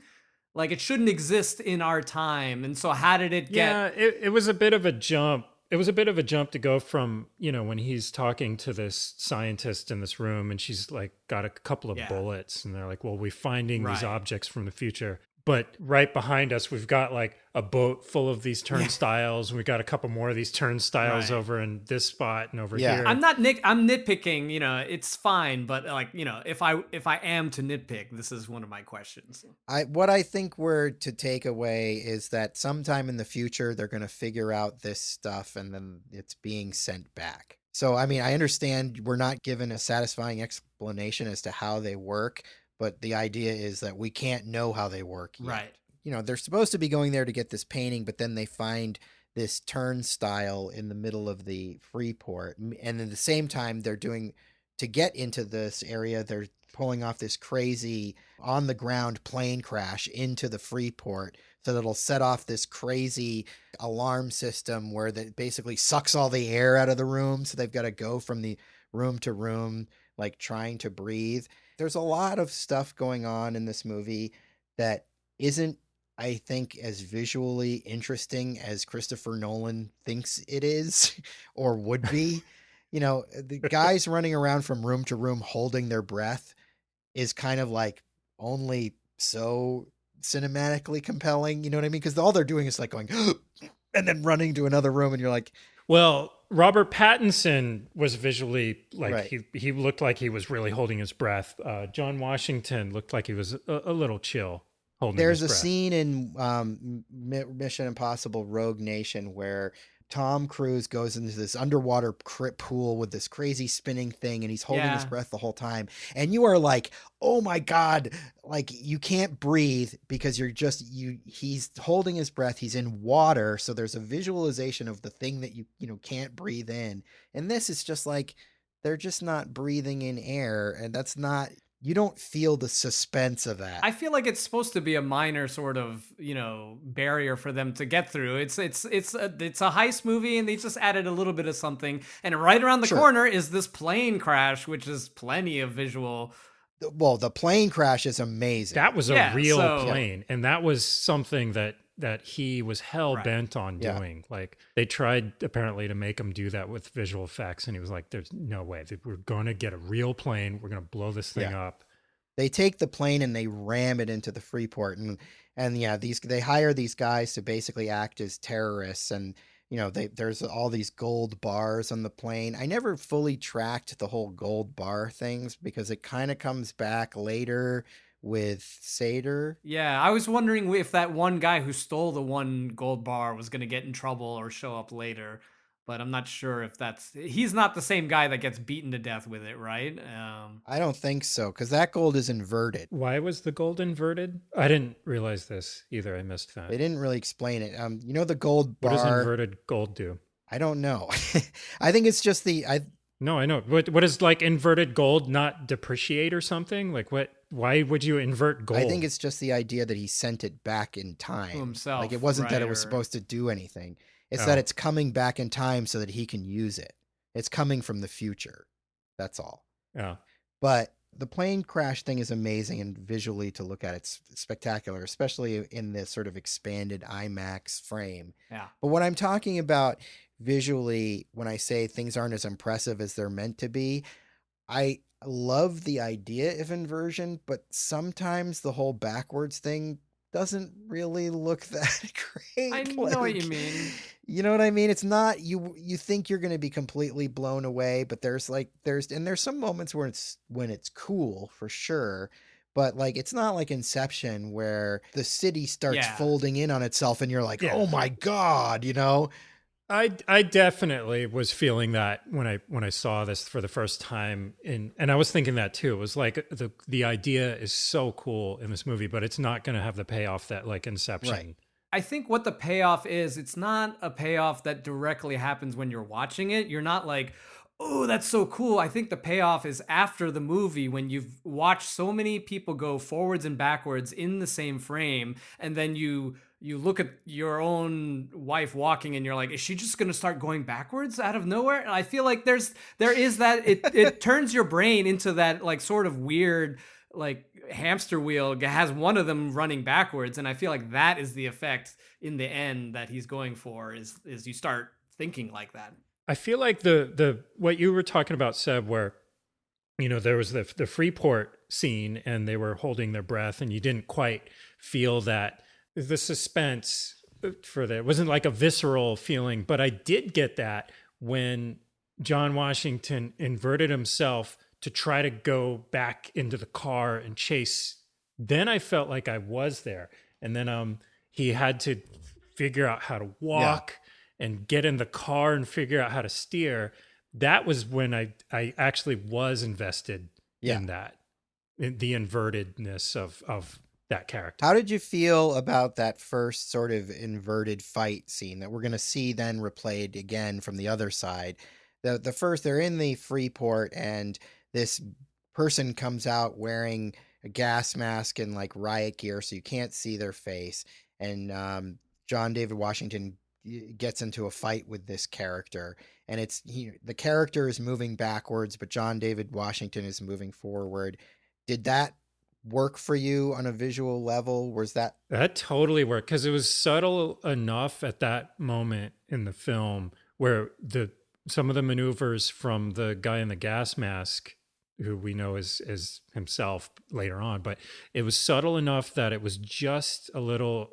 Like, it shouldn't exist in our time. And so how did it get? Yeah, it was a bit of a jump it was a bit of a jump to go from, when he's talking to this scientist in this room and she's like got a couple of bullets and they're like, well, we're finding these objects from the future. But right behind us, we've got like a boat full of these turnstiles. And we got a couple more of these turnstiles over in this spot and over here. I'm nitpicking, it's fine. But like, if I am to nitpick, this is one of my questions. What I think we're to take away is that sometime in the future, they're going to figure out this stuff and then it's being sent back. So, I mean, I understand we're not given a satisfying explanation as to how they work. But the idea is that we can't know how they work yet. Right. They're supposed to be going there to get this painting, but then they find this turnstile in the middle of the Freeport. And at the same time, to get into this area, they're pulling off this crazy on-the-ground plane crash into the Freeport so that it'll set off this crazy alarm system where that basically sucks all the air out of the room. So they've got to go from the room to room, like trying to breathe. There's a lot of stuff going on in this movie that isn't, I think, as visually interesting as Christopher Nolan thinks it is or would be. The guys running around from room to room holding their breath is kind of like only so cinematically compelling. You know what I mean? Because all they're doing is like going and then running to another room and you're like, well, Robert Pattinson was visually like Right. he looked like he was really holding his breath. John Washington looked like he was a little chill holding There's his a breath. scene in Mission Impossible Rogue Nation where Tom Cruise goes into this underwater pool with this crazy spinning thing and he's holding his breath the whole time. And you are like, oh my God, like you can't breathe because he's holding his breath. He's in water. So there's a visualization of the thing that you can't breathe in. And this is just like, they're just not breathing in air. And that's not, you don't feel the suspense of that. I feel like it's supposed to be a minor sort of, barrier for them to get through. It's a heist movie and they just added a little bit of something. And right around the corner is this plane crash, which is plenty of visual. Well, the plane crash is amazing. That was a real plane. And that was something that he was hell bent on doing. Like they tried apparently to make him do that with visual effects. And he was like, there's no way that we're going to get a real plane. We're going to blow this thing up. They take the plane and they ram it into the Freeport. And they hire these guys to basically act as terrorists. And, there's all these gold bars on the plane. I never fully tracked the whole gold bar things because it kind of comes back later with Sater. Yeah, I was wondering if that one guy who stole the one gold bar was going to get in trouble or show up later, but I'm not sure if he's not the same guy that gets beaten to death with it, right? I don't think so, because that gold is inverted. Why was the gold inverted? I didn't realize this either. I missed that. They didn't really explain it. The gold bar. What does inverted gold do? I don't know. I think it's just No, I know. What is like inverted gold not depreciate or something? Like what? Why would you invert gold? I think it's just the idea that he sent it back in time. To himself, like it wasn't that it was supposed to do anything. It's that it's coming back in time so that he can use it. It's coming from the future. That's all. Yeah. But the plane crash thing is amazing and visually to look at. It's spectacular, especially in this sort of expanded IMAX frame. Yeah. But what I'm talking about visually, when I say things aren't as impressive as they're meant to be, I love the idea of inversion, but sometimes the whole backwards thing doesn't really look that great. I know what you mean. You know what I mean? It's not, you think you're going to be completely blown away, but there's some moments where when it's cool for sure. But like, it's not like Inception where the city starts folding in on itself and you're like, oh my God, I definitely was feeling that when I saw this for the first time, and I was thinking that too. It was like the idea is so cool in this movie, but it's not going to have the payoff that like Inception. Right. I think what the payoff is, it's not a payoff that directly happens when you're watching it. You're not like, oh, that's so cool. I think the payoff is after the movie when you've watched so many people go forwards and backwards in the same frame, and then you look at your own wife walking and you're like, is she just going to start going backwards out of nowhere? And I feel like there is that, it turns your brain into that like sort of weird, like hamster wheel. It has one of them running backwards. And I feel like that is the effect in the end that he's going for is you start thinking like that. I feel like the what you were talking about, Seb, where there was the Freeport scene and they were holding their breath and you didn't quite feel that the suspense for that. It wasn't like a visceral feeling, but I did get that when John Washington inverted himself to try to go back into the car and chase. Then I felt like I was there. And then he had to figure out how to walk and get in the car and figure out how to steer. That was when I actually was invested in that, in the invertedness of that character. How did you feel about that first sort of inverted fight scene that we're going to see then replayed again from the other side? The first, they're in the Freeport and this person comes out wearing a gas mask and like riot gear, so you can't see their face. And John David Washington gets into a fight with this character, and the character is moving backwards, but John David Washington is moving forward. Did that work for you on a visual level? Was that totally worked, because it was subtle enough at that moment in the film where some of the maneuvers from the guy in the gas mask, who we know is himself later on, but it was subtle enough that it was just a little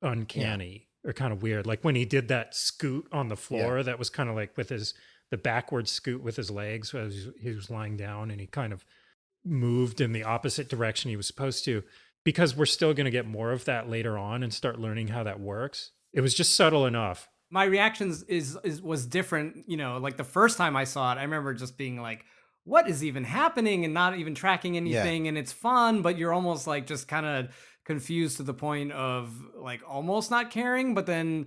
uncanny or kind of weird. Like when he did that scoot on the floor, that was kind of like with the backward scoot with his legs as he was lying down, and he kind of moved in the opposite direction he was supposed to, because we're still going to get more of that later on and start learning how that works. It was just subtle enough. My reactions was different. Like the first time I saw it, I remember just being like, what is even happening, and not even tracking anything. And it's fun, but you're almost like just kind of confused to the point of like almost not caring. But then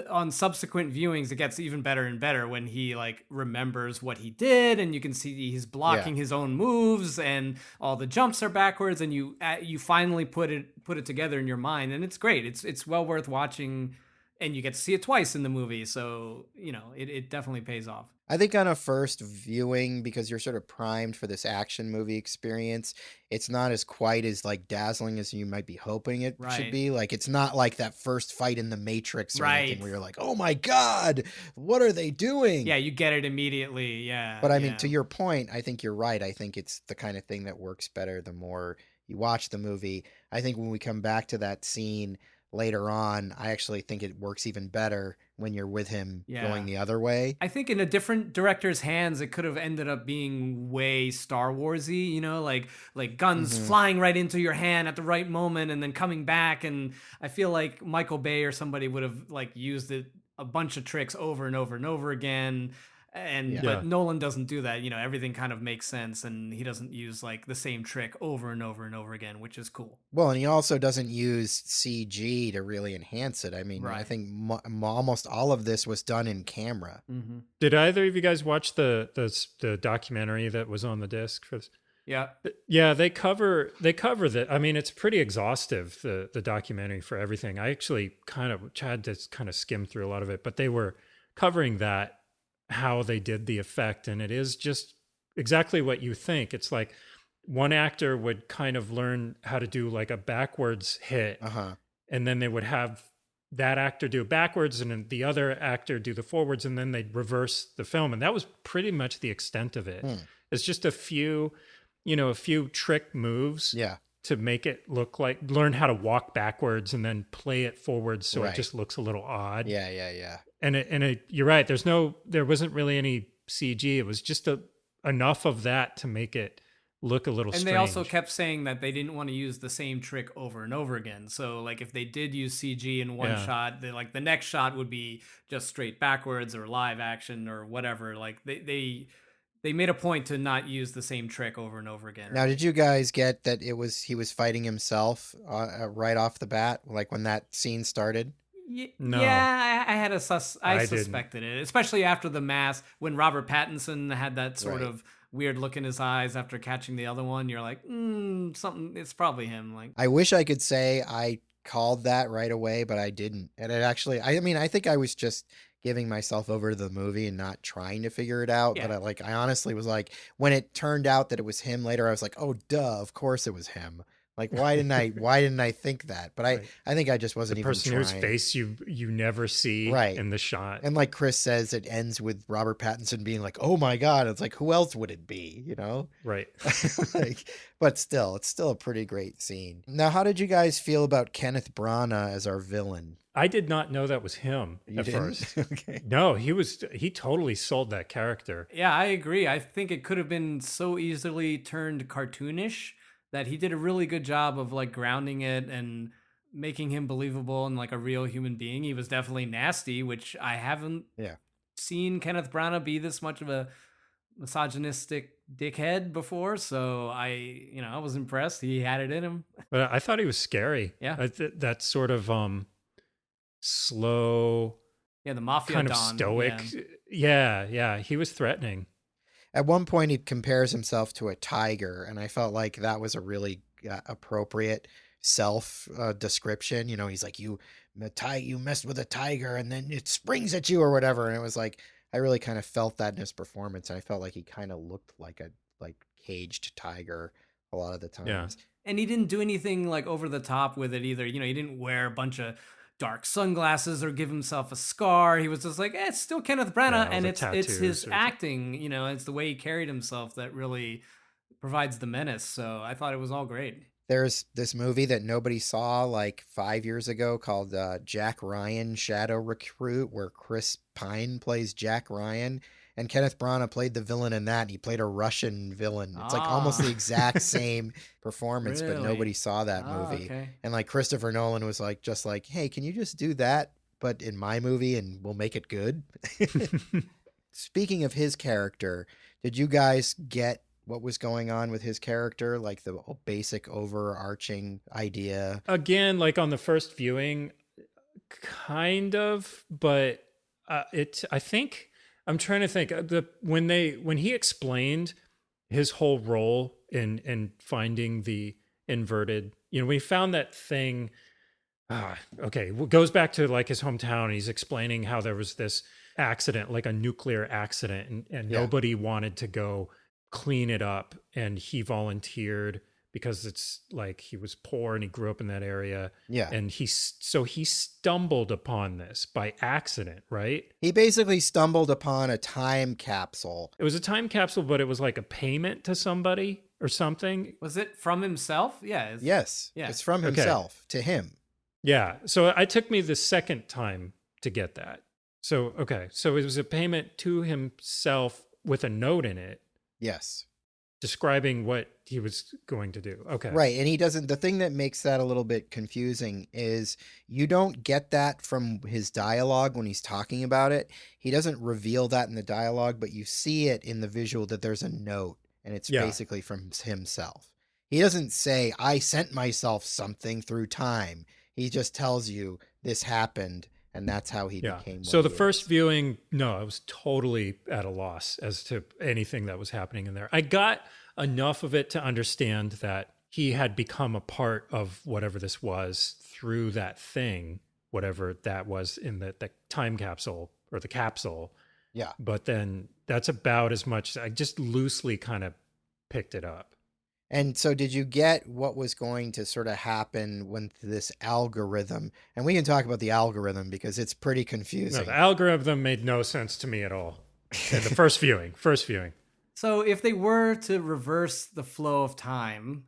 on subsequent viewings, it gets even better and better when he like remembers what he did, and you can see he's blocking his own moves, and all the jumps are backwards, and you finally put it together in your mind, and it's great. It's well worth watching, and you get to see it twice in the movie, so it definitely pays off. I think on a first viewing, because you're sort of primed for this action movie experience, it's not as quite as like dazzling as you might be hoping it should be. Like it's not like that first fight in the Matrix or anything where you're like, oh my God, what are they doing? Yeah, you get it immediately. Yeah. But I mean, to your point, I think you're right. I think it's the kind of thing that works better the more you watch the movie. I think when we come back to that scene later on, I actually think it works even better when you're with him going the other way. I think in a different director's hands, it could have ended up being way Star Warsy, like guns flying right into your hand at the right moment and then coming back. And I feel like Michael Bay or somebody would have like used it a bunch of tricks over and over and over again. But Nolan doesn't do that. Everything kind of makes sense, and he doesn't use like the same trick over and over and over again, which is cool. Well, and he also doesn't use CG to really enhance it. I mean, I think almost all of this was done in camera. Mm-hmm. Did either of you guys watch the documentary that was on the disc for this? Yeah, they cover that. I mean, it's pretty exhaustive, the documentary, for everything. I actually had to skim through a lot of it, but they were covering that, how they did the effect, and it is just exactly what you think. It's like one actor would kind of learn how to do like a backwards hit, and then they would have that actor do backwards and then the other actor do the forwards, and then they'd reverse the film, and that was pretty much the extent of it. It's just a few trick moves to make it look like, learn how to walk backwards and then play it forwards so it just looks a little odd. Yeah. And you're right. There wasn't really any CG. It was just enough of that to make it look a little strange. And they also kept saying that they didn't want to use the same trick over and over again. So like if they did use CG in one shot, the next shot would be just straight backwards or live action or whatever. Like they made a point to not use the same trick over and over again. Now, did you guys get that he was fighting himself right off the bat, like when that scene started? No. Yeah, I had I suspected it, especially after the mask, when Robert Pattinson had that sort of weird look in his eyes after catching the other one. You're like, something. It's probably him. Like, I wish I could say I called that right away, but I didn't. And it actually, I mean, I think I was just giving myself over to the movie and not trying to figure it out. But I honestly was like, when it turned out that it was him later, I was like, oh, duh, of course it was him. Like, why didn't I think that? But Right. I think I just The wasn't even person whose trying. face you never see Right. in the shot. And like Chris says, it ends with Robert Pattinson being like, "Oh my God." It's like, who else would it be? You know? Right. Like, but still, it's still a pretty great scene. Now, how did you guys feel about Kenneth Branagh as our villain? I did not know that was him You at didn't? first. Okay. No, he totally sold that character. Yeah, I agree. I think it could have been so easily turned cartoonish that he did a really good job of like grounding it and making him believable and like a real human being. He was definitely nasty, which I haven't Yeah. seen Kenneth Branagh be this much of a misogynistic dickhead before, so I was impressed. He had it in him. But I thought he was scary. Yeah. That sort of slow, Yeah, the mafia kind of don. stoic. Yeah. Yeah, he was threatening. At one point, he compares himself to a tiger, and I felt like that was a really appropriate self description. You know, he's like, you messed with a tiger, and then it springs at you or whatever. And it was like, I really kind of felt that in his performance, and I felt like he kind of looked like a caged tiger a lot of the times. Yeah. And he didn't do anything like over the top with it either. You know, he didn't wear a bunch of dark sunglasses or give himself a scar. He was just like, it's still Kenneth Branagh, and it's his acting, you know, it's the way he carried himself that really provides the menace. So I thought it was all great. There's this movie that nobody saw like 5 years ago called Jack Ryan Shadow Recruit, where Chris Pine plays Jack Ryan, and Kenneth Branagh played the villain in that. And he played a Russian villain. It's like almost the exact same performance, but nobody saw that movie. Okay. And like Christopher Nolan was like, just like, hey, can you just do that, but in my movie, and we'll make it good? Speaking of his character, did you guys get what was going on with his character, like the basic overarching idea? Again, like on the first viewing, kind of, but I think I'm trying to think when he explained his whole role in finding the inverted, you know, we found that thing. Okay, well, goes back to like his hometown. And he's explaining how there was this accident, like a nuclear accident, and nobody wanted to go clean it up, and he volunteered because it's like he was poor and he grew up in that area. Yeah. And he stumbled upon this by accident, right? He basically stumbled upon a time capsule. It was a time capsule, but it was like a payment to somebody or something. Was it from himself? Yeah. Yes. Yeah. It's from himself to him. Yeah. So it took me the second time to get that. So, okay. So it was a payment to himself with a note in it. Yes. Describing what he was going to do. Okay. Right. And the thing that makes that a little bit confusing is you don't get that from his dialogue when he's talking about it. He doesn't reveal that in the dialogue, but you see it in the visual that there's a note, and it's basically from himself. He doesn't say, I sent myself something through time. He just tells you this happened, and that's how he became. So the first viewing, no, I was totally at a loss as to anything that was happening in there. I got enough of it to understand that he had become a part of whatever this was through that thing, whatever that was in the time capsule or the capsule. Yeah. But then that's about as much. I just loosely kind of picked it up. And so did you get what was going to sort of happen when this algorithm, and we can talk about the algorithm because it's pretty confusing. No, the algorithm made no sense to me at all. In the first viewing. So if they were to reverse the flow of time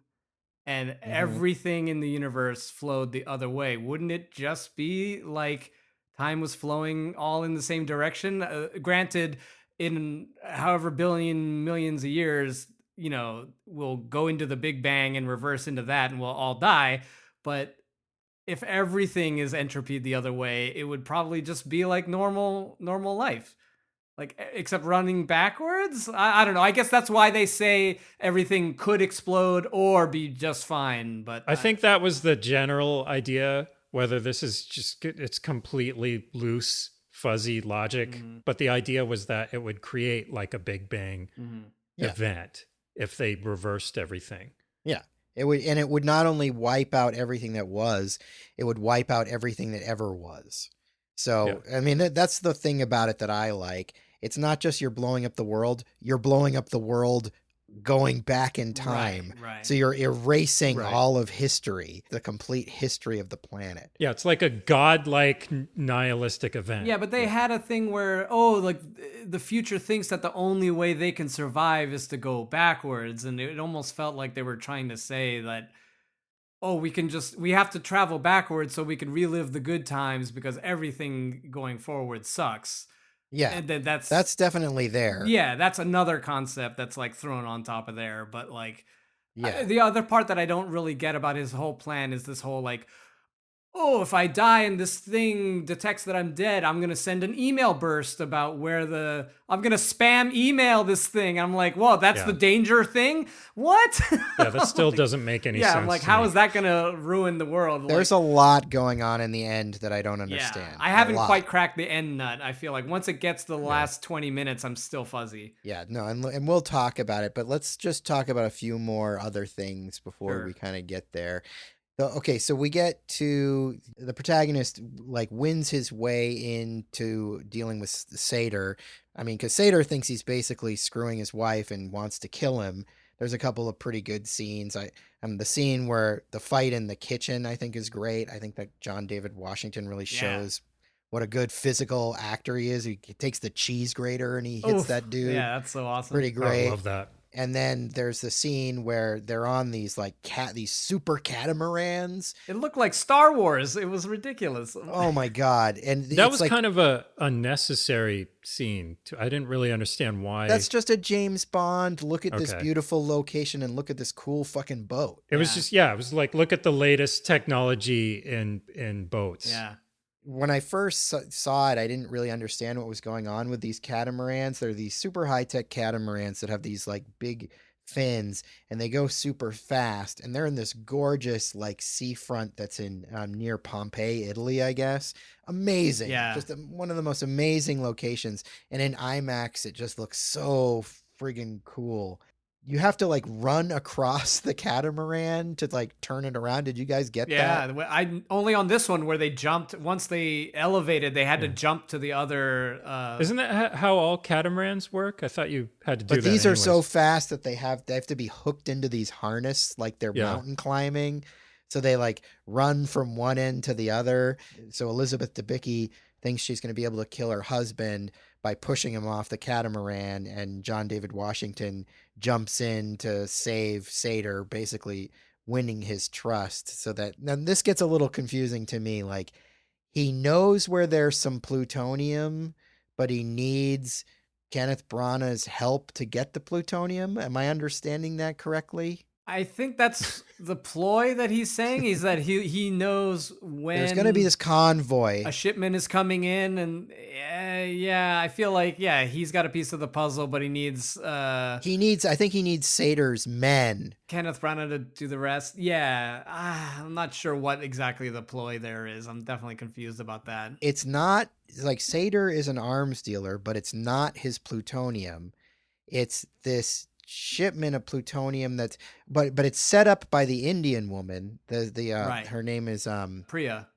and everything in the universe flowed the other way, wouldn't it just be like time was flowing all in the same direction? Granted, in however billion millions of years, you know, we'll go into the Big Bang and reverse into that and we'll all die. But if everything is entropy the other way, it would probably just be like normal life. Like, except running backwards? I don't know. I guess that's why they say everything could explode or be just fine. But I think that was the general idea, whether this is just, it's completely loose, fuzzy logic. But the idea was that it would create like a Big Bang event if they reversed everything. Yeah. It would not only wipe out everything that was, it would wipe out everything that ever was. So, I mean, that's the thing about it that I like. It's not just you're blowing up the world going back in time. Right. So you're erasing Right. all of history, the complete history of the planet. Yeah, it's like a godlike nihilistic event. Yeah, but they had a thing where, like the future thinks that the only way they can survive is to go backwards. And it almost felt like they were trying to say that, we have to travel backwards so we can relive the good times because everything going forward sucks. Yeah, And then that's definitely there. Yeah, that's another concept that's like thrown on top of there. But like, Yeah. the other part that I don't really get about his whole plan is this whole like, if I die and this thing detects that I'm dead, I'm going to send an email burst about I'm going to spam email this thing. I'm like, whoa, that's the danger thing? What? Yeah, that still doesn't make any sense. Yeah, I'm like, how is that going to ruin the world? There's a lot going on in the end that I don't Yeah, understand. I haven't quite cracked the end nut. I feel like once it gets to the last 20 minutes, I'm still fuzzy. Yeah, no, and we'll talk about it, but let's just talk about a few more other things before Sure. we kind of get there. Okay, so we get to the protagonist like wins his way into dealing with Sator. I mean, because Sator thinks he's basically screwing his wife and wants to kill him. There's a couple of pretty good scenes. The scene where the fight in the kitchen, I think, is great. I think that John David Washington really shows what a good physical actor he is. He takes the cheese grater and he hits that dude. Yeah, that's so awesome. Pretty great. I love that. And then there's the scene where they're on these these super catamarans. It looked like Star Wars. It was ridiculous. Oh my God. And that was kind of a unnecessary scene. I didn't really understand why. That's just a James Bond. Look at this beautiful location and look at this cool fucking boat. It was just, it was like, look at the latest technology in boats. Yeah. When I first saw it, I didn't really understand what was going on with these catamarans. They're these super high-tech catamarans that have these like big fins and they go super fast. And they're in this gorgeous like seafront that's in near Pompeii, Italy, I guess. Amazing. Yeah. Just one of the most amazing locations. And in IMAX, it just looks so friggin' cool. You have to like run across the catamaran to like turn it around. Did you guys get that? Yeah, I only on this one where they jumped once they elevated, they had to jump to the other. Isn't that how all catamarans work? I thought you had to do that. But these are so anyways. fast that they have to be hooked into these harness like they're mountain climbing. So they like run from one end to the other. So Elizabeth Debicki thinks she's going to be able to kill her husband by pushing him off the catamaran, and John David Washington jumps in to save Sator, basically winning his trust. So that now this gets a little confusing to me. Like he knows where there's some plutonium, but he needs Kenneth Branagh's help to get the plutonium. Am I understanding that correctly? I think that's the ploy that he's saying is that he knows when there's going to be this convoy. A shipment is coming in, and I feel like he's got a piece of the puzzle, but he needs I think he needs Sator's men. Kenneth Branagh to do the rest. Yeah, I'm not sure what exactly the ploy there is. I'm definitely confused about that. It's not like Sator is an arms dealer, but it's not his plutonium. It's this shipment of plutonium but it's set up by the Indian woman. Her name is Priya.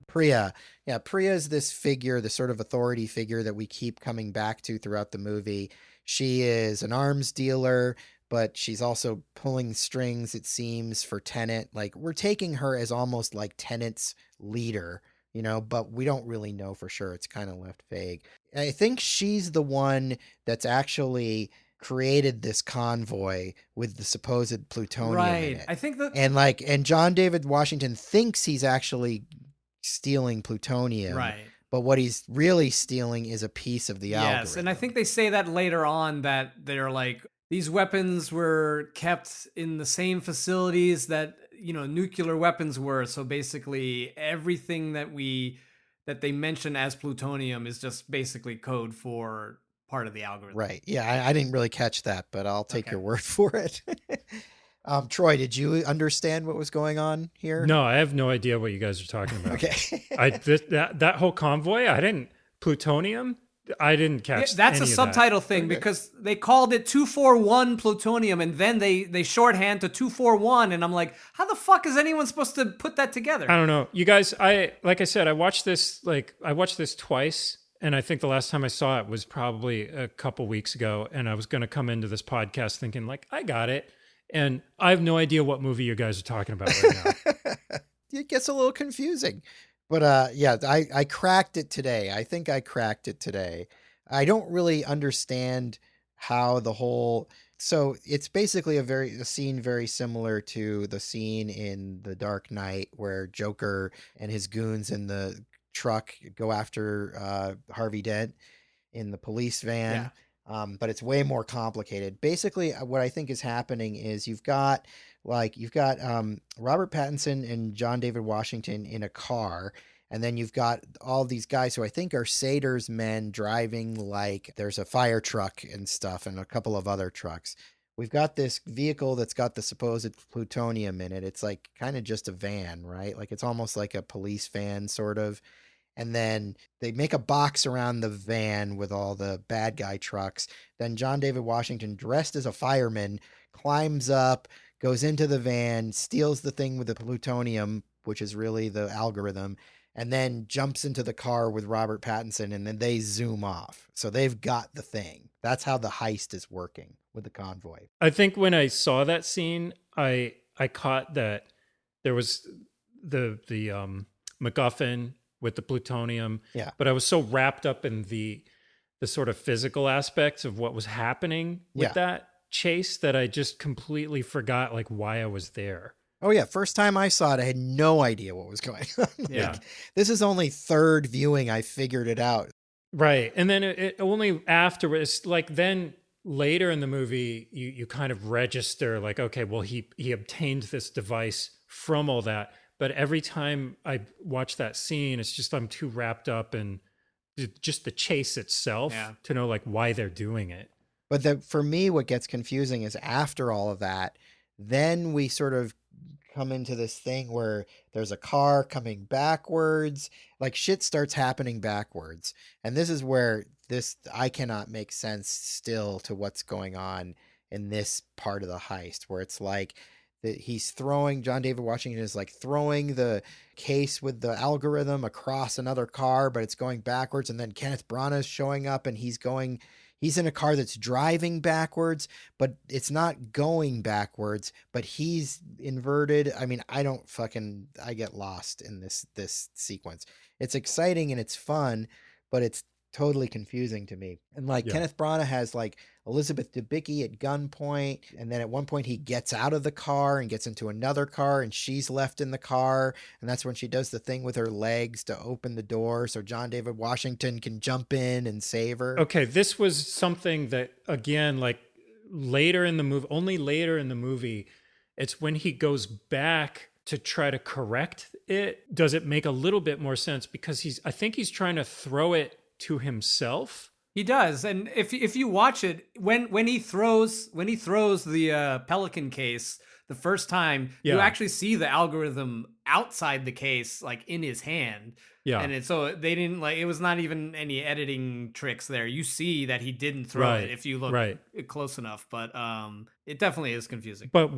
Yeah, Priya is this figure, the sort of authority figure that we keep coming back to throughout the movie. She is an arms dealer, but she's also pulling strings, it seems, for Tenet. Like we're taking her as almost like Tenet's leader, but we don't really know for sure. It's kind of left vague. I think she's the one that's actually created this convoy with the supposed plutonium in it. I think that and John David Washington thinks he's actually stealing plutonium. Right. But what he's really stealing is a piece of the algorithm. Yes, and I think they say that later on that they're like these weapons were kept in the same facilities that, nuclear weapons were. So basically everything that they mention as plutonium is just basically code for part of the algorithm. Right. Yeah, I didn't really catch that, but I'll take your word for it. Troy, did you understand what was going on here? No, I have no idea what you guys are talking about. Okay. That whole convoy, plutonium, I didn't catch. That's any a of subtitle that. thing because they called it 241 plutonium and then they shorthand to 241 and I'm like, how the fuck is anyone supposed to put that together? I don't know. You guys, like I said, I watched this twice And I think the last time I saw it was probably a couple weeks ago. And I was going to come into this podcast thinking, like, I got it. And I have no idea what movie you guys are talking about right now. It gets a little confusing. But yeah, I cracked it today. I think I cracked it today. I don't really understand how the whole. So it's basically a scene very similar to the scene in The Dark Knight where Joker and his goons in the truck go after Harvey Dent in the police van. But it's way more complicated. Basically, what I think is happening is you've got Robert Pattinson and John David Washington in a car, and then you've got all these guys who I think are Sator's men driving, like there's a fire truck and stuff and a couple of other trucks. We've got this vehicle that's got the supposed plutonium in it. It's like kind of just a van, right? Like it's almost like a police van sort of. And then they make a box around the van with all the bad guy trucks. Then John David Washington, dressed as a fireman, climbs up, goes into the van, steals the thing with the plutonium, which is really the algorithm, and then jumps into the car with Robert Pattinson, and then they zoom off. So they've got the thing. That's how the heist is working with the convoy. I think when I saw that scene, I caught that there was the MacGuffin with the plutonium. Yeah. But I was so wrapped up in the sort of physical aspects of what was happening with that chase that I just completely forgot like why I was there. Oh yeah, first time I saw it, I had no idea what was going on. This is only third viewing I figured it out. Right. And then it only afterwards, like then later in the movie, you kind of register like, okay, well, he obtained this device from all that. But every time I watch that scene, it's just I'm too wrapped up in just the chase itself to know like why they're doing it. But for me, what gets confusing is after all of that, then we sort of come into this thing where there's a car coming backwards, like shit starts happening backwards. And this is where I cannot make sense still to what's going on in this part of the heist, where it's like John David Washington is like throwing the case with the algorithm across another car, but it's going backwards. And then Kenneth Branagh is showing up and he's in a car that's driving backwards, but it's not going backwards, but he's inverted. I mean, I get lost in this sequence. It's exciting and it's fun, but it's totally confusing to me. And Kenneth Branagh has like Elizabeth Debicki at gunpoint, and then at one point he gets out of the car and gets into another car, and she's left in the car, and that's when she does the thing with her legs to open the door so John David Washington can jump in and save her. Okay, this was something that again, like later in the movie, it's when he goes back to try to correct it. Does it make a little bit more sense because I think he's trying to throw it to himself. He does, and if you watch it, when he throws the Pelican case the first time, you actually see the algorithm outside the case, like in his hand. Yeah, and so they didn't it was not even any editing tricks there. You see that he didn't throw it if you look close enough, but it definitely is confusing. But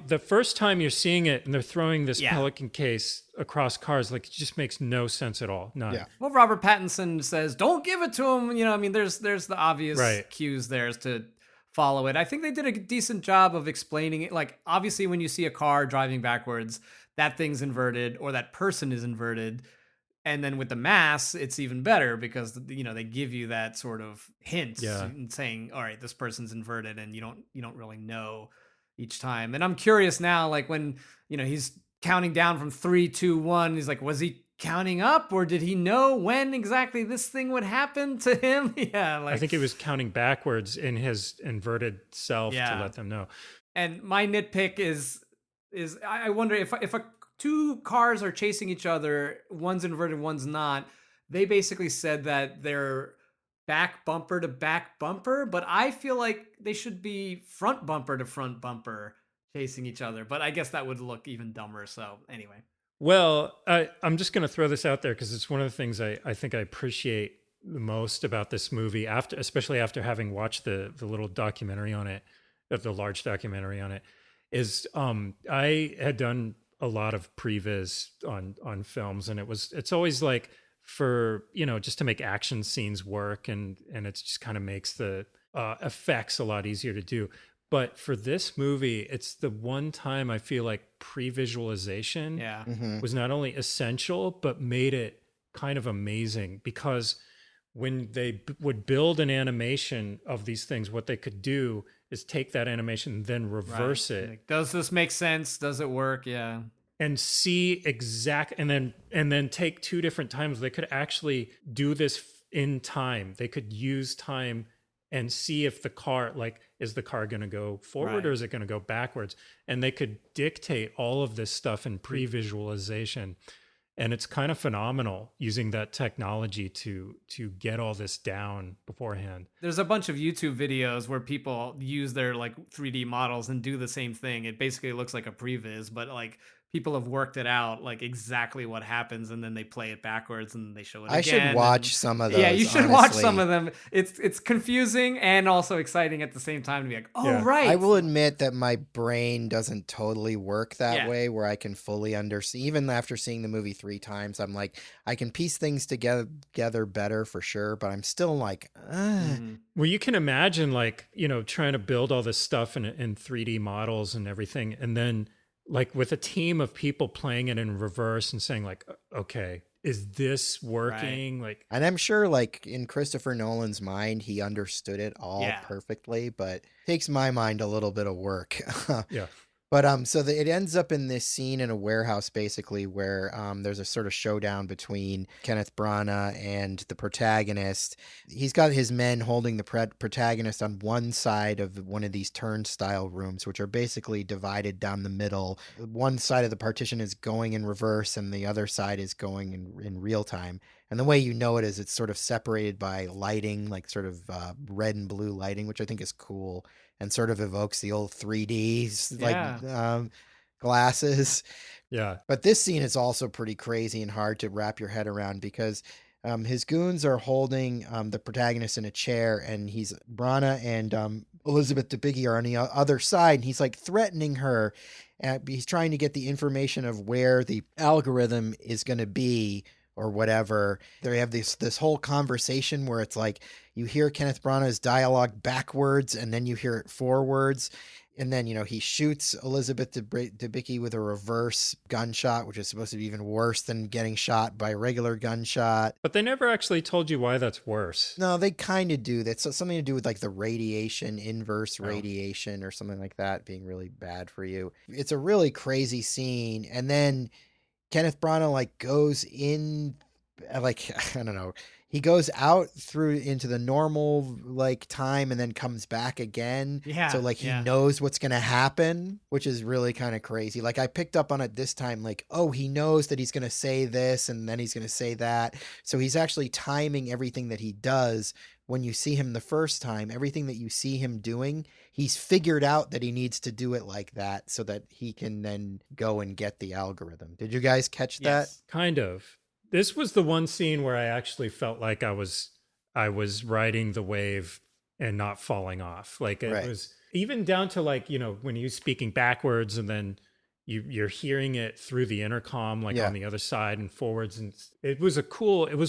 the first time you're seeing it and they're throwing this Pelican case across cars, like it just makes no sense at all. None. Yeah. Well, Robert Pattinson says, "Don't give it to him." I mean, there's the obvious cues there to follow it. I think they did a decent job of explaining it. Like, obviously, when you see a car driving backwards, that thing's inverted or that person is inverted. And then with the mass, it's even better because they give you that sort of hint and saying, all right, this person's inverted, and you don't really know each time. And I'm curious now, like when he's counting down from 3, 2, 1, he's like, was he counting up, or did he know when exactly this thing would happen to him? I think he was counting backwards in his inverted self to let them know. And my nitpick is I wonder if two cars are chasing each other, one's inverted, one's not. They basically said that they're back bumper to back bumper, but I feel like they should be front bumper to front bumper chasing each other. But I guess that would look even dumber. So anyway. Well, I'm just going to throw this out there because it's one of the things I think I appreciate the most about this movie, especially after having watched the little documentary on it, the large documentary on it, is I had done a lot of previs on films, and it's always like for, just to make action scenes work, and it just kind of makes the effects a lot easier to do. But for this movie, it's the one time I feel like pre-visualization Yeah. Hmm. was not only essential but made it kind of amazing, because when they would build an animation of these things, what they could do is take that animation and then Right. reverse it Like, does this make sense? Does it work? Yeah. and see exact, and then take two different times. They could actually do this in time. They could use time and see if the car, like, is the car going to go forward Right. or is it going to go backwards? And they could dictate all of this stuff in pre-visualization. And it's kind of phenomenal using that technology to get all this down beforehand. There's a bunch of YouTube videos where people use their like 3D models and do the same thing. It basically looks like a previs, but like people have worked it out like exactly what happens, and then they play it backwards and they show it I again. should and- watch some of those. Yeah, you should watch some honestly. of them. It's confusing and also exciting at the same time to be like, oh Yeah. right. I will admit that my brain doesn't totally work that Yeah. way, where I can fully understand. Even after seeing the movie 3 times, I'm like, I can piece things together better for sure, but I'm still like, Mhm. Well, you can imagine, like, trying to build all this stuff in 3D models and everything. And then, like, with a team of people playing it in reverse and saying, like, okay, is this working? Like, And I'm sure, like, in Christopher Nolan's mind, he understood it all Yeah. perfectly, but takes my mind a little bit of work. yeah. But so it ends up in this scene in a warehouse, basically, where there's a sort of showdown between Kenneth Branagh and the protagonist. He's got his men holding the protagonist on one side of one of these turnstile rooms, which are basically divided down the middle. One side of the partition is going in reverse, and the other side is going in real time. And the way you know it is it's sort of separated by lighting, like sort of red and blue lighting, which I think is cool and sort of evokes the old 3D like Yeah. glasses. Yeah. But this scene is also pretty crazy and hard to wrap your head around because his goons are holding the protagonist in a chair, and he's Brana and Elizabeth Debicki are on the other side, and he's like threatening her. He's trying to get the information of where the algorithm is going to be or whatever. They have this whole conversation where it's like you hear Kenneth Branagh's dialogue backwards and then you hear it forwards. And then, he shoots Elizabeth Debicki with a reverse gunshot, which is supposed to be even worse than getting shot by a regular gunshot. But they never actually told you why that's worse. No, they kind of do. That's something to do with like the radiation, inverse radiation or something like that being really bad for you. It's a really crazy scene. And then Kenneth Branagh like goes in, like, I don't know, he goes out through into the normal like time and then comes back again. Yeah. So like he knows what's going to happen, which is really kind of crazy. Like I picked up on it this time, like, oh, he knows that he's going to say this and then he's going to say that. So he's actually timing everything that he does. When you see him the first time, everything that you see him doing, he's figured out that he needs to do it like that so that he can then go and get the algorithm. Did you guys catch that? Kind of. This was the one scene where I actually felt like I was riding the wave and not falling off. Like it was even down to like, when he's speaking backwards and then you're hearing it through the intercom, like on the other side and forwards. And it was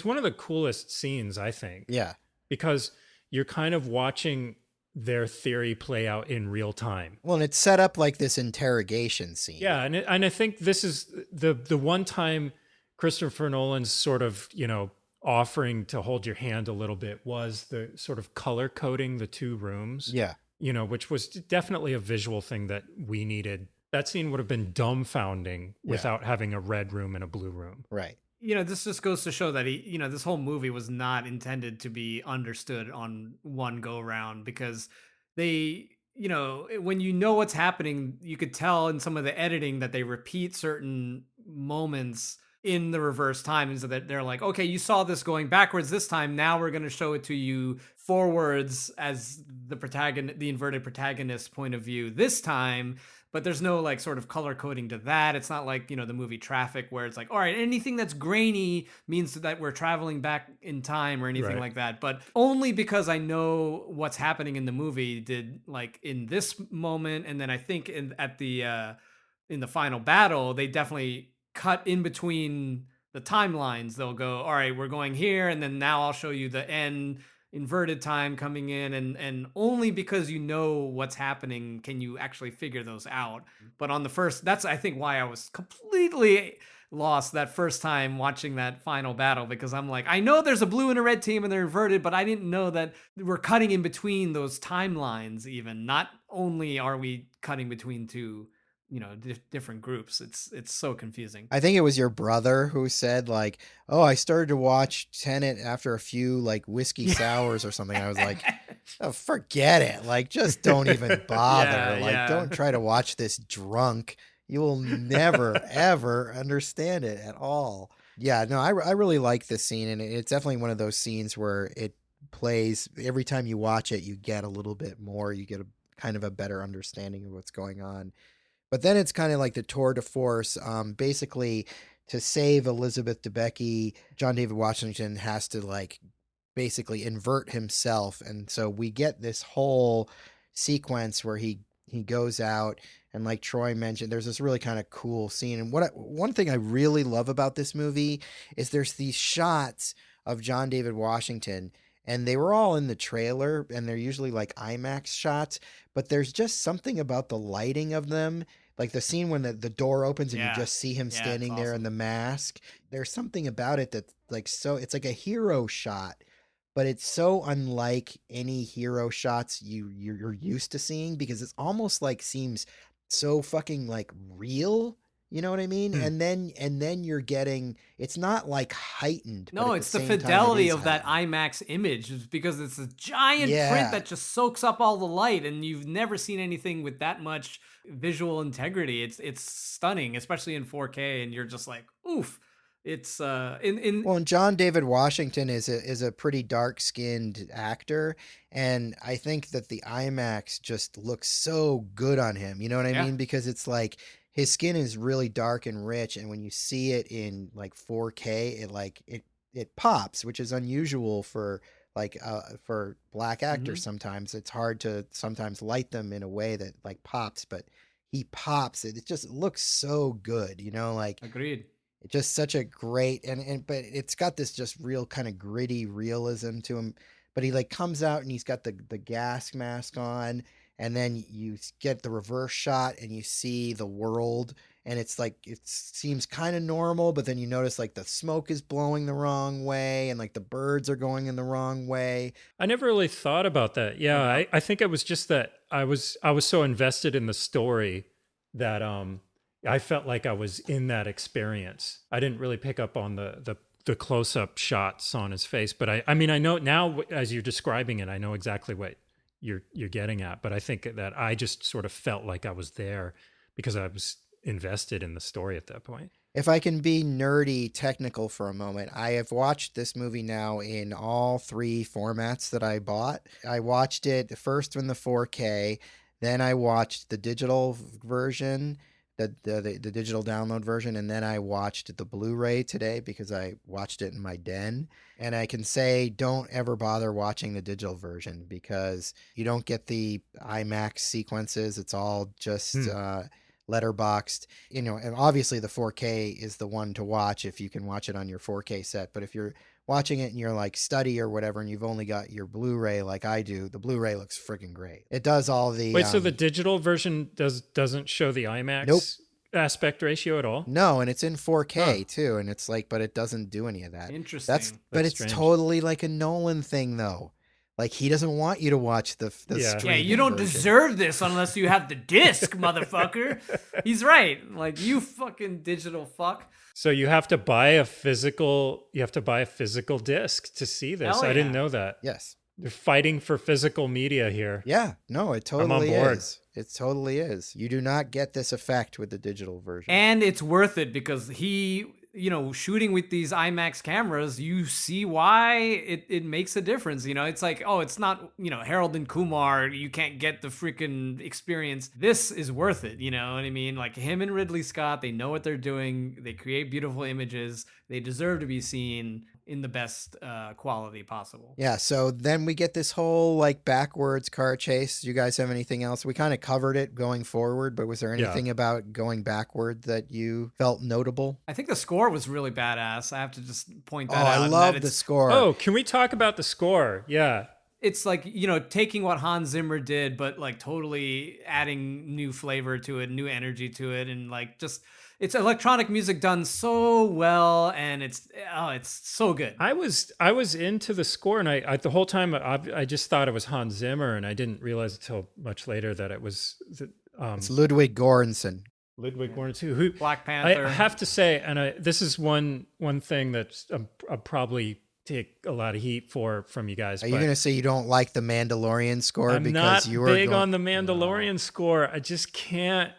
one of the coolest scenes, I think. Yeah. Because you're kind of watching their theory play out in real time. Well, and it's set up like this interrogation scene. Yeah, and I think this is the one time Christopher Nolan's sort of, offering to hold your hand a little bit was the sort of color coding the two rooms. Yeah. Which was definitely a visual thing that we needed. That scene would have been dumbfounding without having a red room and a blue room. Right. This just goes to show that this whole movie was not intended to be understood on one go round, because they, when what's happening, you could tell in some of the editing that they repeat certain moments in the reverse time. And so that they're like, okay, you saw this going backwards this time. Now we're going to show it to you forwards as the inverted protagonist's point of view this time. But there's no like sort of color coding to that. It's not like, the movie Traffic where it's like, all right, anything that's grainy means that we're traveling back in time or anything like that. But only because I know what's happening in the movie did, like, in this moment. And then I think in the final battle, they definitely cut in between the timelines. They'll go, all right, we're going here, and then now I'll show you the end inverted time coming in, and only because you know what's happening can you actually figure those out. But on the first, that's I think why I was completely lost that first time watching that final battle, because I'm like, I know there's a blue and a red team and they're inverted, but I didn't know that we're cutting in between those timelines. Even not only are we cutting between two, different groups. It's so confusing. I think it was your brother who said like, "Oh, I started to watch Tenet after a few like whiskey sours or something." I was like, "Oh, forget it. Like, just don't even bother. Don't try to watch this drunk. You will never ever understand it at all." Yeah, no, I really like this scene, and it's definitely one of those scenes where it plays every time you watch it. You get a little bit more. You get a kind of a better understanding of what's going on. But then it's kind of like the tour de force. Basically, to save Elizabeth Debicki, John David Washington has to like basically invert himself, and so we get this whole sequence where he goes out, and like Troy mentioned, there's this really kind of cool scene. And one thing I really love about this movie is there's these shots of John David Washington, and they were all in the trailer, and they're usually like IMAX shots, but there's just something about the lighting of them. Like the scene when the door opens and you just see him standing there in the mask. There's something about it that's like, so it's like a hero shot, but it's so unlike any hero shots you're used to seeing, because it's almost like seems so fucking like real. You know what I mean? And then you're getting, it's not like heightened. No, it's the fidelity of that IMAX image, because it's a giant print that just soaks up all the light, and you've never seen anything with that much visual integrity. It's stunning, especially in 4K, and you're just like, oof. It's well, and John David Washington is a pretty dark-skinned actor, and I think that the IMAX just looks so good on him. You know what I mean? Because it's like his skin is really dark and rich, and when you see it in like 4K, it pops, which is unusual for for black actors. Sometimes it's hard to sometimes light them in a way that like pops, but he pops it. It just looks so good, like agreed. It's just such a great, but it's got this just real kind of gritty realism to him. But he like comes out and he's got the gas mask on, and then you get the reverse shot and you see the world, and it's like it seems kind of normal, but then you notice like the smoke is blowing the wrong way, and like the birds are going in the wrong way. I never really thought about that. Yeah, I think it was just that I was so invested in the story that I felt like I was in that experience. I didn't really pick up on the close-up shots on his face, but I mean I know now as you're describing it, I know exactly what you're getting at, but I think that I just sort of felt like I was there because I was invested in the story at that point. If I can be nerdy technical for a moment, I have watched this movie now in all three formats that I bought. I watched it first in the 4K, then I watched the digital version, the digital download version, and then I watched the Blu-ray today because I watched it in my den. And I can say don't ever bother watching the digital version because you don't get the IMAX sequences. It's all just letterboxed, and obviously the 4K is the one to watch if you can watch it on your 4K set. But if you're watching it in your like study or whatever, and you've only got your Blu-ray like I do, the Blu-ray looks freaking great. It does all the Wait, so the digital version doesn't show the IMAX aspect ratio at all? No, and it's in 4K too, and it's like, but it doesn't do any of that. Interesting. But it's strange. Totally like a Nolan thing though. Like he doesn't want you to watch the you don't version. deserve this unless you have the disc, motherfucker. He's right. Like, you fucking digital fuck. So you have to buy a physical disc to see this. I didn't know that. Yes. They're fighting for physical media here. Yeah, no, it totally I'm on board. is. It totally is. You do not get this effect with the digital version. And it's worth it because shooting with these IMAX cameras, you see why it makes a difference. It's like, oh, it's not, Harold and Kumar, you can't get the freaking experience. This is worth it, you know what I mean? Like him and Ridley Scott, they know what they're doing. They create beautiful images. They deserve to be seen. in the best quality possible. Yeah, so then we get this whole like backwards car chase. Do you guys have anything else? We kind of covered it going forward, but was there anything about going backward that you felt notable? I think the score was really badass. I have to just point that Oh, out. I love the score. Oh, can we talk about the score? Yeah. It's like, you know, taking what Hans Zimmer did, but like totally adding new flavor to it, new energy to it, and like just it's electronic music done so well, and it's so good. I was into the score, and I the whole time I just thought it was Hans Zimmer, and I didn't realize until much later that it was it's Ludwig Göransson. Ludwig Göransson, who Black Panther. I have to say, and this is one thing that's I'll probably take a lot of heat from you guys. Are you going to say you don't like the Mandalorian score? I'm because not you were big on the Mandalorian score. I just can't.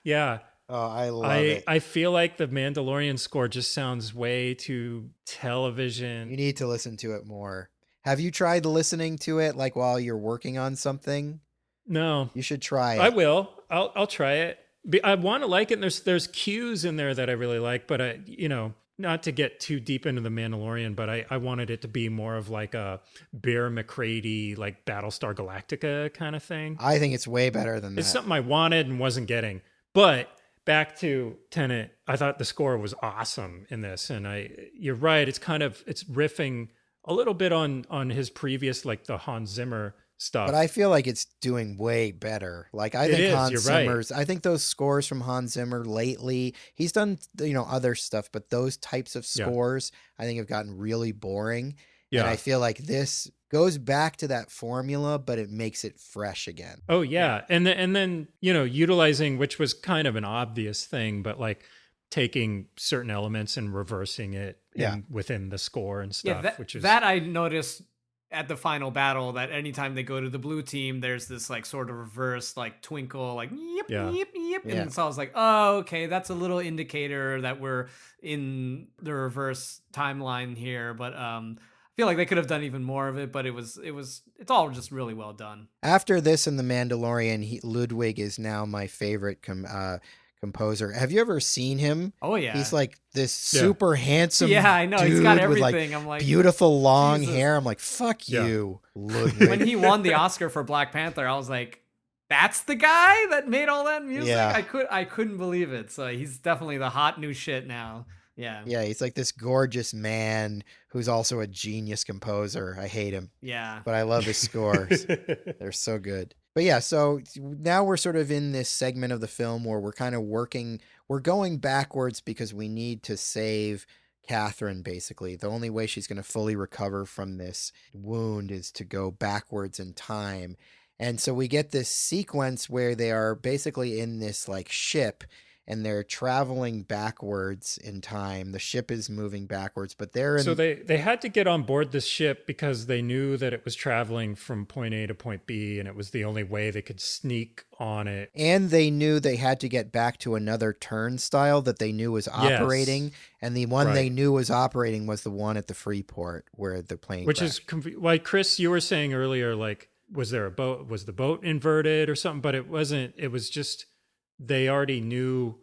Yeah. Oh, I love it. I feel like the Mandalorian score just sounds way too television. You need to listen to it more. Have you tried listening to it like while you're working on something? No. You should try it. I will. I'll try it. I want to like it. And there's cues in there that I really like, but not to get too deep into the Mandalorian, but I wanted it to be more of like a Bear McCready, like Battlestar Galactica kind of thing. I think it's way better than that. It's something I wanted and wasn't getting. But back to Tenet, I thought the score was awesome in this. And you're right. It's riffing a little bit on his previous, like the Hans Zimmer stuff. But I feel like it's doing way better. Like I think Hans Zimmer's, I think those scores from Hans Zimmer lately, he's done, other stuff, but those types of scores I think have gotten really boring. Yeah. And I feel like this goes back to that formula, but it makes it fresh again. Oh yeah. And then, utilizing, which was kind of an obvious thing, but like taking certain elements and reversing it within the score and stuff, that I noticed at the final battle, that anytime they go to the blue team, there's this like sort of reverse like twinkle, like yip, yip, yip. And so I was like, oh, okay, that's a little indicator that we're in the reverse timeline here. But I feel like they could have done even more of it, but it's all just really well done. After this and The Mandalorian, Ludwig is now my favorite composer. Have you ever seen him? Oh yeah, he's like this super handsome. Yeah, I know. Dude he's got everything. With like I'm like beautiful long Jesus. hair. I'm like, fuck you, Ludwig. When he won the Oscar for Black Panther, I was like, that's the guy that made all that music. Yeah. I couldn't believe it. So he's definitely the hot new shit now. Yeah. Yeah, he's like this gorgeous man who's also a genius composer. I hate him. Yeah. But I love his scores. They're so good. But yeah, so now we're sort of in this segment of the film where we're kind of we're going backwards because we need to save Catherine, basically. The only way she's going to fully recover from this wound is to go backwards in time. And so we get this sequence where they are basically in this like ship and they're traveling backwards in time. The ship is moving backwards, but they're in... So they had to get on board this ship because they knew that it was traveling from point A to point B, and it was the only way they could sneak on it. And they knew they had to get back to another turnstile that they knew was operating, Yes. And the one they knew was operating was the one at the Freeport where the plane Which crashed. is like Chris, you were saying earlier, like, was there a boat? Was the boat inverted or something? But it wasn't. It was just they already knew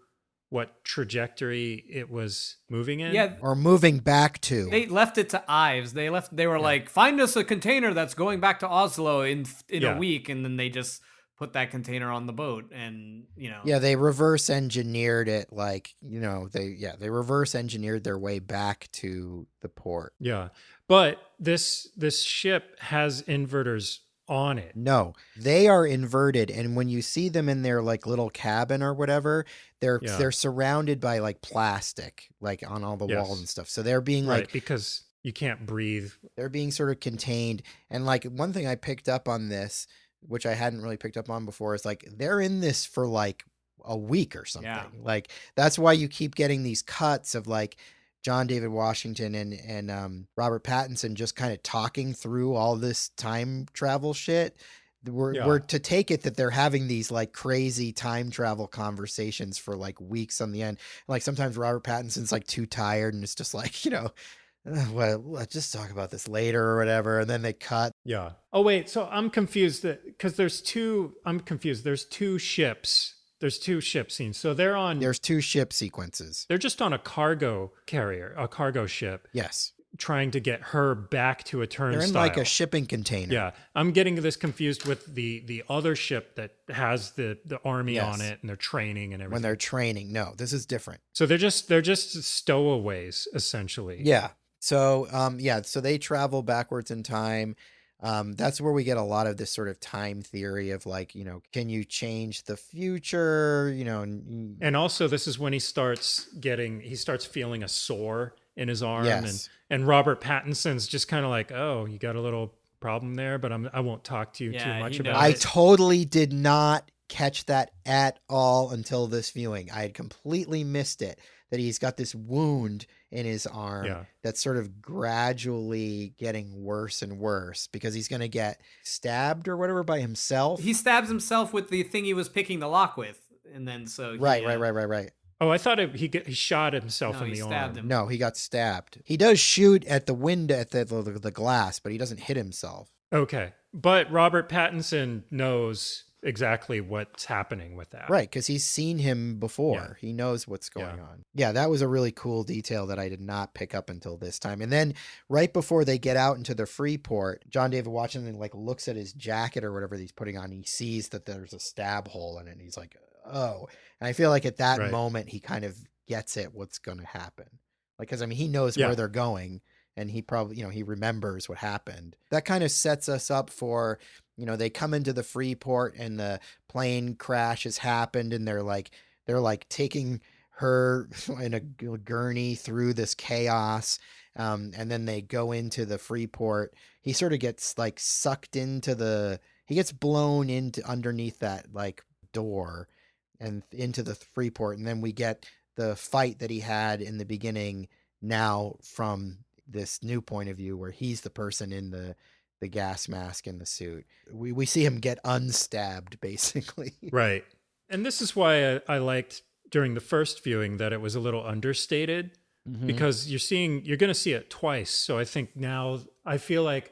what trajectory it was moving in. Yeah. Or moving back to. They left it to Ives. They were like, find us a container that's going back to Oslo in a week. And then they just put that container on the boat and, Yeah, they reverse engineered it like, they reverse engineered their way back to the port. Yeah. But this ship has inverters on it. No, they are inverted, and when you see them in their like little cabin or whatever, they're surrounded by like plastic, like on all the walls and stuff. So they're being like, because you can't breathe. They're being sort of contained. And like one thing I picked up on this, which I hadn't really picked up on before, is like they're in this for like a week or something. Yeah. Like that's why you keep getting these cuts of like John David Washington and Robert Pattinson just kind of talking through all this time travel shit. We're to take it that they're having these like crazy time travel conversations for like weeks on the end. Like sometimes Robert Pattinson's like too tired and it's just like, well, let's just talk about this later or whatever. And then they cut. Yeah. Oh, wait. So I'm confused because there's two ships. There's two ship scenes. So there's two ship sequences. They're just on a cargo carrier, a cargo ship. Yes. trying to get her back to a They're turnstile. in like a shipping container. Yeah, I'm getting this confused with the other ship that has the army Yes. on it, and they're training and everything. When they're training. No, this is different. So they're just stowaways essentially. Yeah. So so they travel backwards in time. That's where we get a lot of this sort of time theory of like, can you change the future? And also this is when he starts feeling a sore in his arm. Yes. And Robert Pattinson's just kind of like, oh, you got a little problem there, but I won't talk to you Yeah, too much he about knows. I it. totally did not catch that at all until this viewing. I had completely missed it, that he's got this wound in his arm Yeah. that's sort of gradually getting worse and worse because he's going to get stabbed or whatever by himself. He stabs himself with the thing he was picking the lock with, and then so Right. Oh, I thought he shot himself No, in he the stabbed arm. him. No, he got stabbed. He does shoot at the window, at the glass, but he doesn't hit himself. Okay. But Robert Pattinson knows exactly what's happening with that. Right, because he's seen him before. Yeah. He knows what's going Yeah. on. Yeah, that was a really cool detail that I did not pick up until this time. And then right before they get out into the Freeport, John David Washington like looks at his jacket or whatever he's putting on. He sees that there's a stab hole in it. And he's like, oh. And I feel like at that Right. moment, he kind of gets it, what's going to happen. Like, because I mean, he knows Yeah. where they're going. And he probably, he remembers what happened. That kind of sets us up for, they come into the Freeport and the plane crash has happened and they're like taking her in a gurney through this chaos. And then they go into the Freeport. He sort of gets like sucked into he gets blown into underneath that like door and into the Freeport. And then we get the fight that he had in the beginning now from this new point of view where he's the person in the gas mask and the suit. We see him get unstabbed basically. Right. And this is why I liked during the first viewing that it was a little understated because you're going to see it twice. So I think now I feel like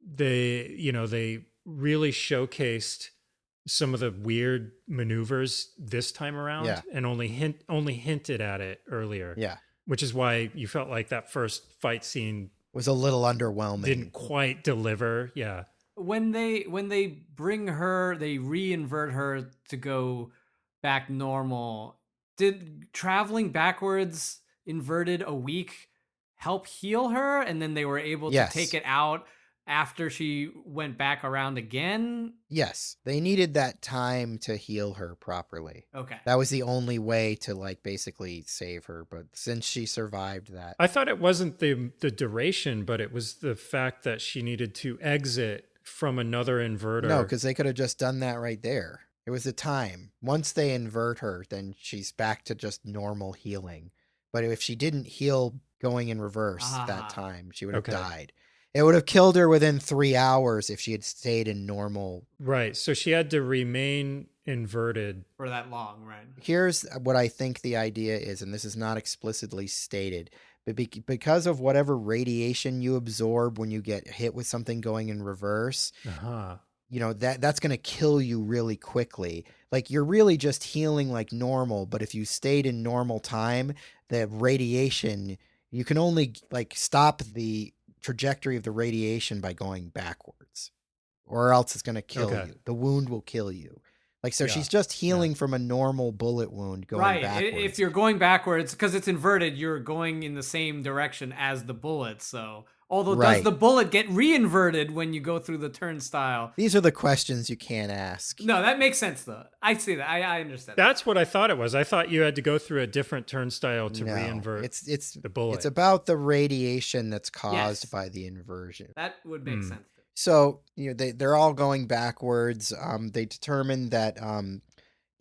they really showcased some of the weird maneuvers this time around and only hinted at it earlier. Yeah. Which is why you felt like that first fight scene was a little underwhelming. Didn't quite deliver. Yeah. When they bring her, they reinvert her to go back normal. Did traveling backwards inverted a week help heal her? And then they were able to take it out after she went back around again? Yes. They needed that time to heal her properly. Okay. That was the only way to like basically save her. But since she survived that. I thought it wasn't the duration, but it was the fact that she needed to exit from another inverter. No, because they could have just done that right there. It was the time. Once they invert her, then she's back to just normal healing. But if she didn't heal going in reverse that time, she would have died. It would have killed her within 3 hours if she had stayed in normal. Right. So she had to remain inverted for that long, right? Here's what I think the idea is, and this is not explicitly stated, but because of whatever radiation you absorb when you get hit with something going in reverse, that's going to kill you really quickly. Like you're really just healing like normal, but if you stayed in normal time, the radiation, you can only like stop the trajectory of the radiation by going backwards, or else it's going to kill you. The wound will kill you. Like, so she's just healing from a normal bullet wound going backwards. If you're going backwards, because it's inverted, you're going in the same direction as the bullet. So, although does the bullet get reinverted when you go through the turnstile? These are the questions you can't ask. No, that makes sense, though. I see that. I understand. That's what I thought it was. I thought you had to go through a different turnstile to reinvert it's the bullet. It's about the radiation that's caused by the inversion. That would make sense. So, they're all going backwards. They determine that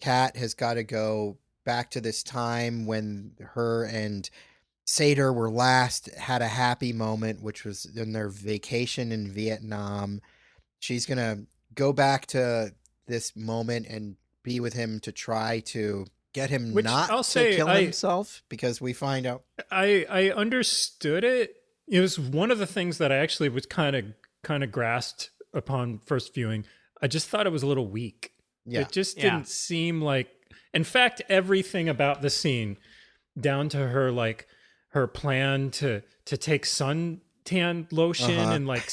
Kat has got to go back to this time when her and Sater were last had a happy moment, which was in their vacation in Vietnam. She's going to go back to this moment and be with him to try to get him to kill himself, because we find out. I understood it. It was one of the things that I actually was kind of grasped upon first viewing. I just thought it was a little weak. Yeah. It just didn't seem like, in fact, everything about the scene, down to her like her plan to take suntan lotion and like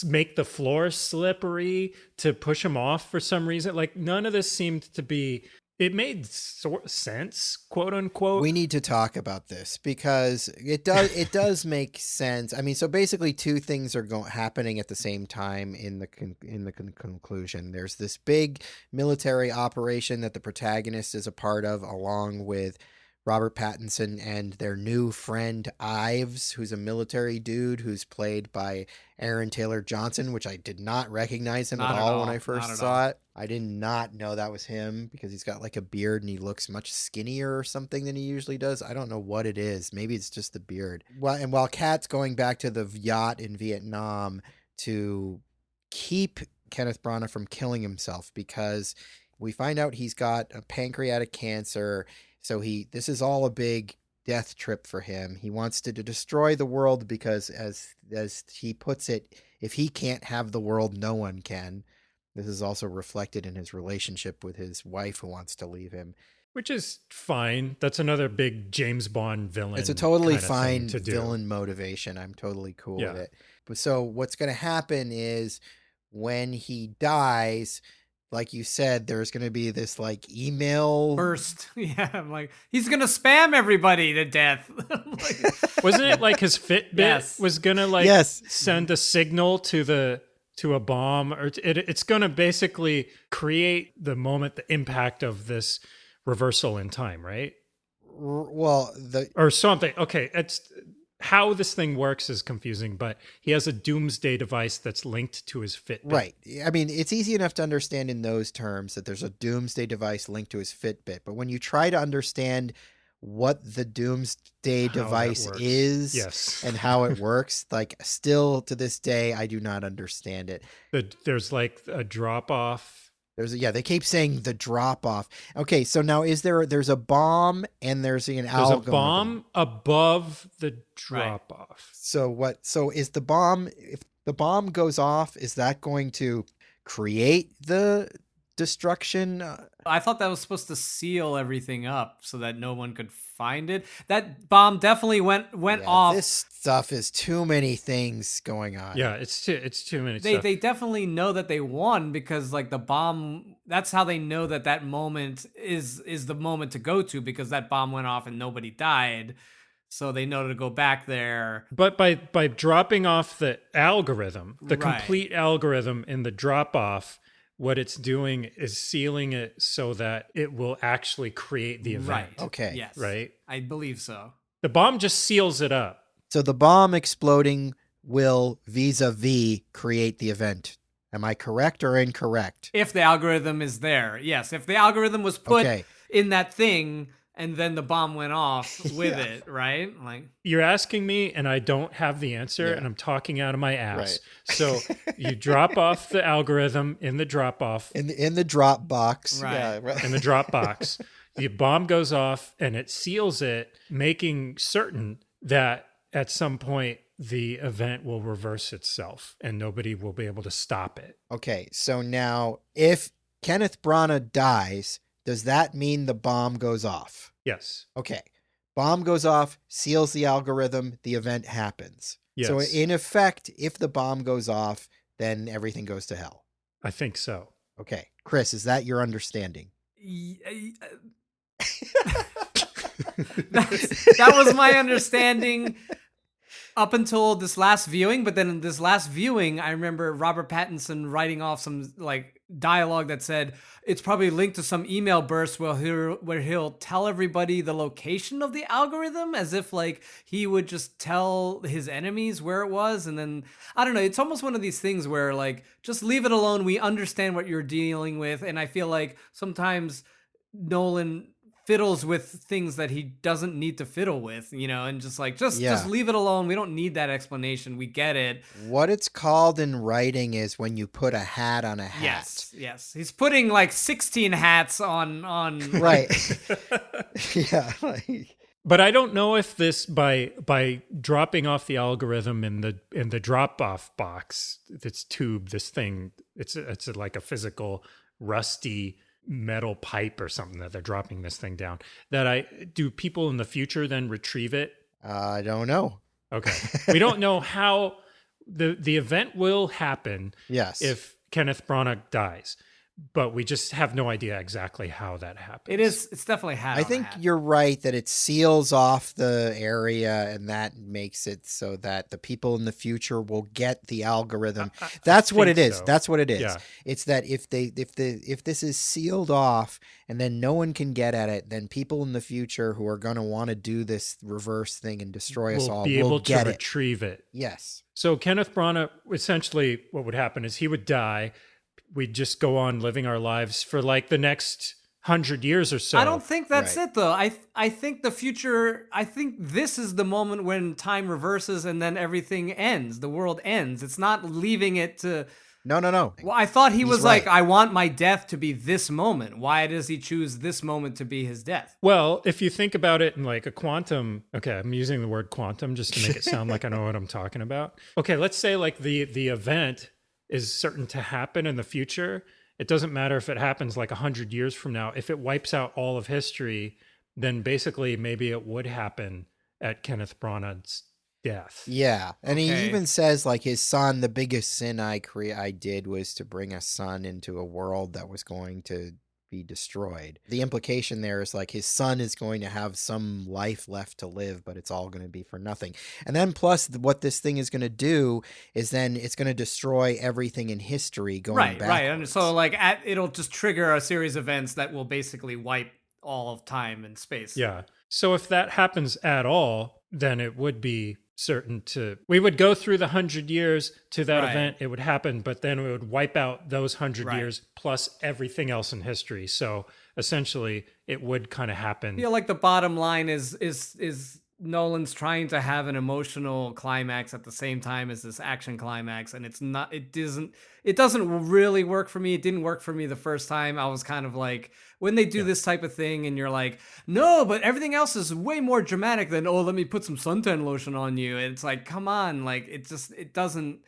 make the floor slippery to push him off for some reason. Like none of this seemed to be. It made sense, quote unquote. We need to talk about this because it does make sense. I mean, so basically two things are happening at the same time in the conclusion. There's this big military operation that the protagonist is a part of, along with Robert Pattinson and their new friend Ives, who's a military dude who's played by Aaron Taylor Johnson, which I did not recognize him at all when I first saw it. I did not know that was him because he's got like a beard and he looks much skinnier or something than he usually does. I don't know what it is. Maybe it's just the beard. And while Kat's going back to the yacht in Vietnam to keep Kenneth Branagh from killing himself, because we find out he's got a pancreatic cancer. So this is all a big death trip for him. He wants to destroy the world because, as he puts it, if he can't have the world, no one can. This is also reflected in his relationship with his wife, who wants to leave him. Which is fine. That's another big James Bond villain. It's a totally fine villain motivation. I'm totally cool with it. But so what's going to happen is when he dies, like you said, there's going to be this like email burst. Yeah, I'm like, he's going to spam everybody to death. Wasn't it like his Fitbit was going to like send a signal to a bomb, or it's going to basically create the moment, the impact of this reversal in time, right? Well, or something. Okay, it's how this thing works is confusing, but he has a doomsday device that's linked to his Fitbit. Right. I mean, it's easy enough to understand in those terms that there's a doomsday device linked to his Fitbit, but when you try to understand what the doomsday device is and how it works, like still to this day, I do not understand it. There's like a drop off. They keep saying the drop off. Okay, so now there's a bomb and there's an algorithm. There's a bomb above the drop off. So is the bomb, if the bomb goes off, is that going to create the destruction? I thought that was supposed to seal everything up so that no one could find it. That bomb definitely went off. This stuff is too many things going on. Yeah, it's too many. They definitely know that they won because like the bomb. That's how they know that moment is the moment to go to, because that bomb went off and nobody died. So they know to go back there. But by dropping off the algorithm, the complete algorithm in the drop off, what it's doing is sealing it so that it will actually create the event. Right. Okay. Yes. Right? I believe so. The bomb just seals it up. So the bomb exploding will vis-a-vis create the event. Am I correct or incorrect? If the algorithm is there. Yes. If the algorithm was put in that thing and then the bomb went off with it, right? Like, you're asking me and I don't have the answer and I'm talking out of my ass. Right. So you drop off the algorithm in the drop off. In the drop box. Right. Yeah, right. In the drop box. The bomb goes off and it seals it, making certain that at some point the event will reverse itself and nobody will be able to stop it. Okay, so now if Kenneth Branagh dies, does that mean the bomb goes off? Yes. Okay. Bomb goes off, seals the algorithm, the event happens. Yes. So in effect, if the bomb goes off, then everything goes to hell. I think so. Okay. Chris, is that your understanding? That was my understanding up until this last viewing, but then in this last viewing, I remember Robert Pattinson writing off some like dialogue that said it's probably linked to some email burst where he'll tell everybody the location of the algorithm, as if like he would just tell his enemies where it was. And then I don't know, it's almost one of these things where like just leave it alone. We understand what you're dealing with, and I feel like sometimes Nolan fiddles with things that he doesn't need to fiddle with, you know, and just leave it alone. We don't need that explanation. We get it. What it's called in writing is when you put a hat on a hat. Yes. He's putting like 16 hats on. Right. Yeah. But I don't know if this by dropping off the algorithm in the drop off box, this tube, this thing, it's like a physical rusty metal pipe or something that they're dropping this thing down, do people in the future then retrieve it I don't know. Okay. We don't know how the event will happen Yes. if Kenneth Branagh dies, but we just have no idea exactly how that happens. It's definitely had. I think you're right that it seals off the area, and that makes it so that the people in the future will get the algorithm. That's what it is. So. That's what it is. Yeah. It's that if this is sealed off and then no one can get at it, then people in the future who are going to want to do this reverse thing and destroy us all be will able get to it. retrieve it. Yes. So Kenneth Branagh, essentially what would happen is he would die. We'd just go on living our lives for like the next 100 years or so. I don't think that's it though. I think the future, I think this is the moment when time reverses and then everything ends. The world ends. It's not leaving it to... No. Well, I thought he was right. like, I want my death to be this moment. Why does he choose this moment to be his death? Well, if you think about it in like a quantum, okay, I'm using the word quantum just to make it sound like I know what I'm talking about. Okay, let's say like the event is certain to happen in the future. It doesn't matter if it happens like 100 years from now. If it wipes out all of history, then basically maybe it would happen at Kenneth Branagh's death. Yeah. And he even says like his son, the biggest sin I did was to bring a son into a world that was going to be destroyed. The implication there is like his son is going to have some life left to live, but it's all going to be for nothing. And then plus what this thing is going to do is then it's going to destroy everything in history going backwards. Right. And so like it'll just trigger a series of events that will basically wipe all of time and space. Yeah. So if that happens at all, then it would be certain to, we would go through the 100 years to that event, it would happen, but then it would wipe out those 100 years plus everything else in history. So essentially it would kind of happen. I feel like the bottom line is Nolan's trying to have an emotional climax at the same time as this action climax, and it doesn't really work for me. It didn't work for me the first time. I was kind of like, when they do this type of thing and you're like, no, but everything else is way more dramatic than, oh, let me put some suntan lotion on you. And it's like, come on, like it doesn't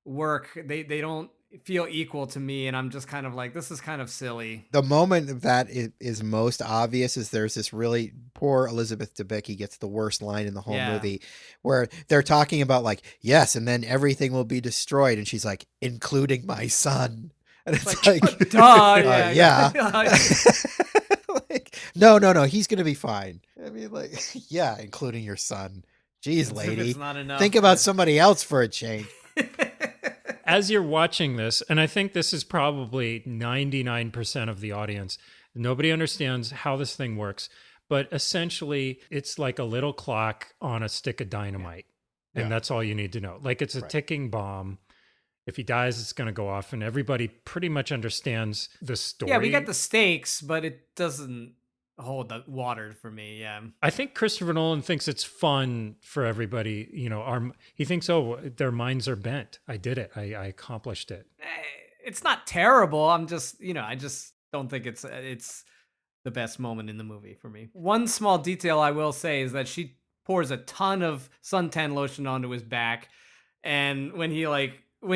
work. They don't feel equal to me, and I'm just kind of like, this is kind of silly. The moment that is most obvious is there's this really poor Elizabeth Debicki gets the worst line in the whole movie, where they're talking about like, yes, and then everything will be destroyed, and she's like, including my son, and it's like duh, yeah. Like, no, he's gonna be fine. I mean, like, yeah, including your son. Jeez, lady, it's not enough. Think about somebody else for a change. As you're watching this, and I think this is probably 99% of the audience, nobody understands how this thing works, but essentially it's like a little clock on a stick of dynamite, and that's all you need to know. Like it's a ticking bomb. If he dies, it's going to go off, and everybody pretty much understands the story. Yeah, we got the stakes, but it doesn't hold the water for me. Yeah, I think Christopher Nolan thinks it's fun for everybody. You know, he thinks, oh, their minds are bent. I did it. I accomplished it. It's not terrible. I just don't think it's the best moment in the movie for me. One small detail I will say is that she pours a ton of suntan lotion onto his back, and when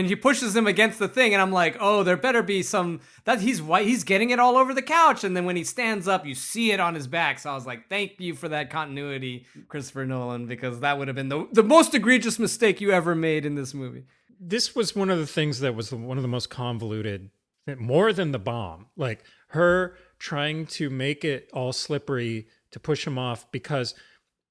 he pushes him against the thing, and I'm like, oh, there better be some that he's white. He's getting it all over the couch, and then when he stands up, you see it on his back. So I was like, thank you for that continuity, Christopher Nolan, because that would have been the most egregious mistake you ever made in this movie. This was one of the things that was one of the most convoluted, more than the bomb. Like her trying to make it all slippery to push him off, because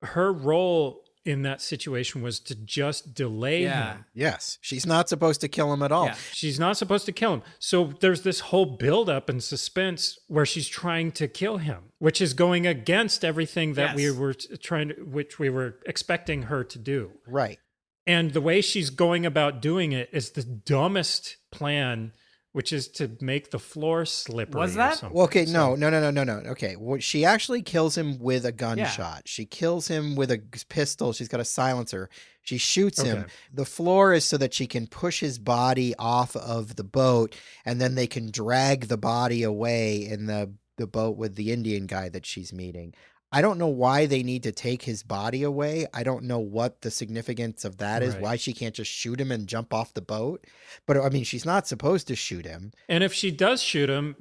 her role in that situation was to just delay him. Yes. She's not supposed to kill him at all. Yeah. She's not supposed to kill him. So there's this whole buildup and suspense where she's trying to kill him, which is going against everything that which we were expecting her to do. Right. And the way she's going about doing it is the dumbest plan, which is to make the floor slippery. Was that? Or something. Well, okay, no. Okay, well, she actually kills him with a gunshot. She kills him with a pistol. She's got a silencer. She shoots him. The floor is so that she can push his body off of the boat, and then they can drag the body away in the boat with the Indian guy that she's meeting. I don't know why they need to take his body away. I don't know what the significance of that is, why she can't just shoot him and jump off the boat. But I mean, she's not supposed to shoot him. And if she does shoot him,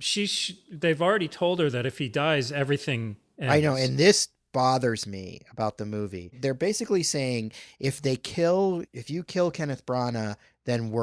they've already told her that if he dies, everything ends. I know. And this bothers me about the movie. They're basically saying if you kill Kenneth Branagh, then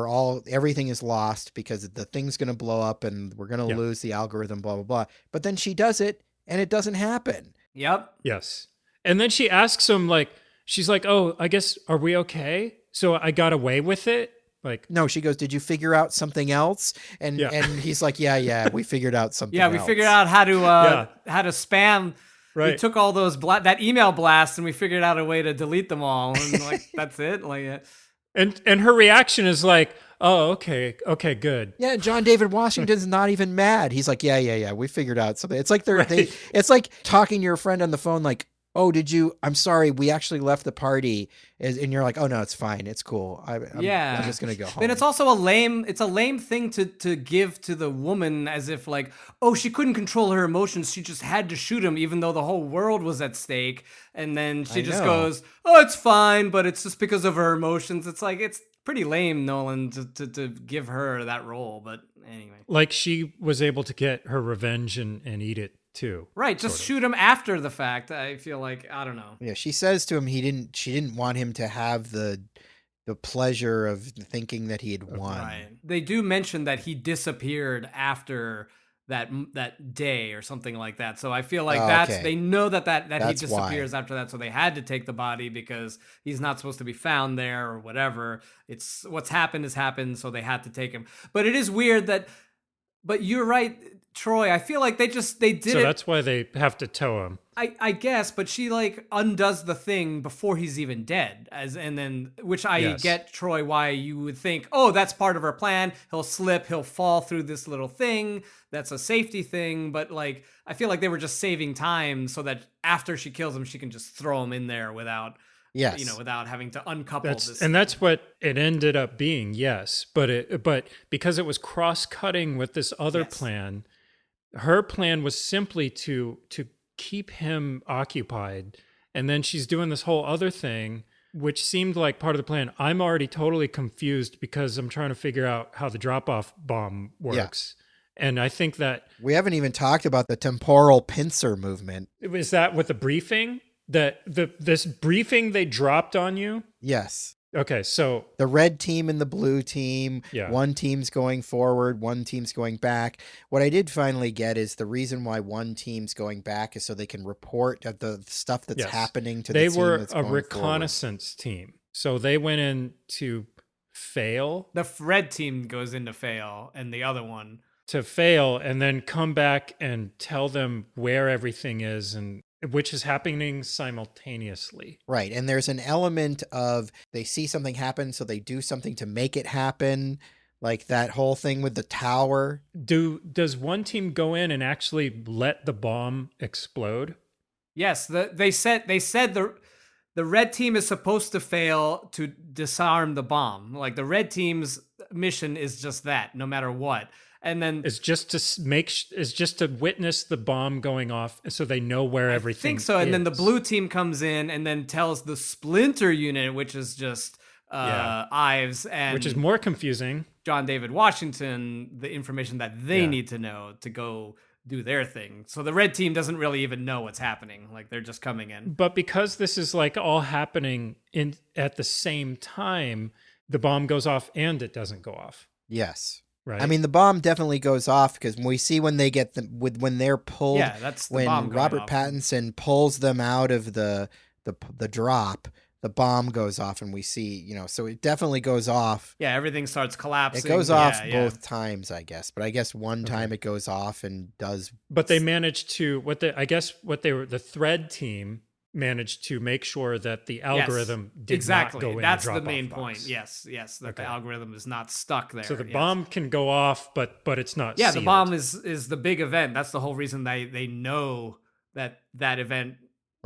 everything is lost because the thing's going to blow up and we're going to lose the algorithm, blah, blah, blah. But then she does it and it doesn't happen. Yep. Yes. And then she asks him, like, she's like, oh, I guess, are we okay? So I got away with it? Like, no, she goes, did you figure out something else? And he's like, yeah, we figured out something else. We figured out how to spam. Right. We took all those that email blasts and we figured out a way to delete them all. And like, that's it. Like, and her reaction is like, oh, okay, good. Yeah, John David Washington's not even mad. He's like, yeah, we figured out something. It's like it's like talking to your friend on the phone, like, oh, I'm sorry, we actually left the party. And you're like, oh no, it's fine, it's cool. I'm just gonna go home. And it's also a lame thing to give to the woman, as if like, oh, she couldn't control her emotions, she just had to shoot him even though the whole world was at stake. And then she just goes, oh, it's fine, but it's just because of her emotions. It's like, it's pretty lame, Nolan, to give her that role. But anyway, like she was able to get her revenge and eat it too. Right, just shoot him after the fact. I feel like, I don't know. Yeah, she says to him she didn't want him to have the pleasure of thinking that he had won. Right. They do mention that he disappeared after that day or something like that. So I feel like they know that he disappears after that. So they had to take the body because he's not supposed to be found there or whatever. It's what's happened has happened. So they had to take him. But it is weird but you're right, Troy. I feel like they did it. So that's why they have to tow him. I guess, but she like undoes the thing before he's even dead, which I get, Troy, why you would think, oh, that's part of her plan. He'll slip, he'll fall through this little thing. That's a safety thing. But like, I feel like they were just saving time so that after she kills him, she can just throw him in there without having to uncouple this. And that's what it ended up being. Yes. But because it was cross-cutting with this other plan, her plan was simply to keep him occupied. And then she's doing this whole other thing, which seemed like part of the plan. I'm already totally confused because I'm trying to figure out how the drop-off bomb works. Yeah. And I think that... We haven't even talked about the temporal pincer movement. Is that with the briefing? This briefing they dropped on you? Yes. Okay, so... The red team and the blue team, one team's going forward, one team's going back. What I did finally get is the reason why one team's going back is so they can report the stuff that's happening to the team that's going They were a reconnaissance team. So they went in to fail. The red team goes in to fail, and the other one... To fail, and then come back and tell them where everything is, and which is happening simultaneously. Right. And there's an element of they see something happen, so they do something to make it happen. Like that whole thing with the tower. Does one team go in and actually let the bomb explode? Yes. They said the red team is supposed to fail to disarm the bomb. Like the red team's mission is just that, no matter what. And then it's just to witness the bomb going off, so they know where everything is. I think so. And then the blue team comes in and then tells the Splinter unit, which is just Ives and which is more confusing. John David Washington, the information that they need to know to go do their thing. So the red team doesn't really even know what's happening. Like they're just coming in. But because this is like all happening at the same time, the bomb goes off and it doesn't go off. Yes. Right. I mean, the bomb definitely goes off because we see when they get when they're pulled. Yeah, that's the when bomb Robert off. Pattinson pulls them out of the drop. The bomb goes off, and we see, so it definitely goes off. Yeah, everything starts collapsing. It goes off both times, I guess, but I guess one time it goes off and does. But they managed to the thread team managed to make sure that the algorithm did not go in That's the the main box. point. Yes, that the algorithm is not stuck there. So the bomb can go off, but it's not. Yeah, sealed. the bomb is the big event. That's the whole reason they know that event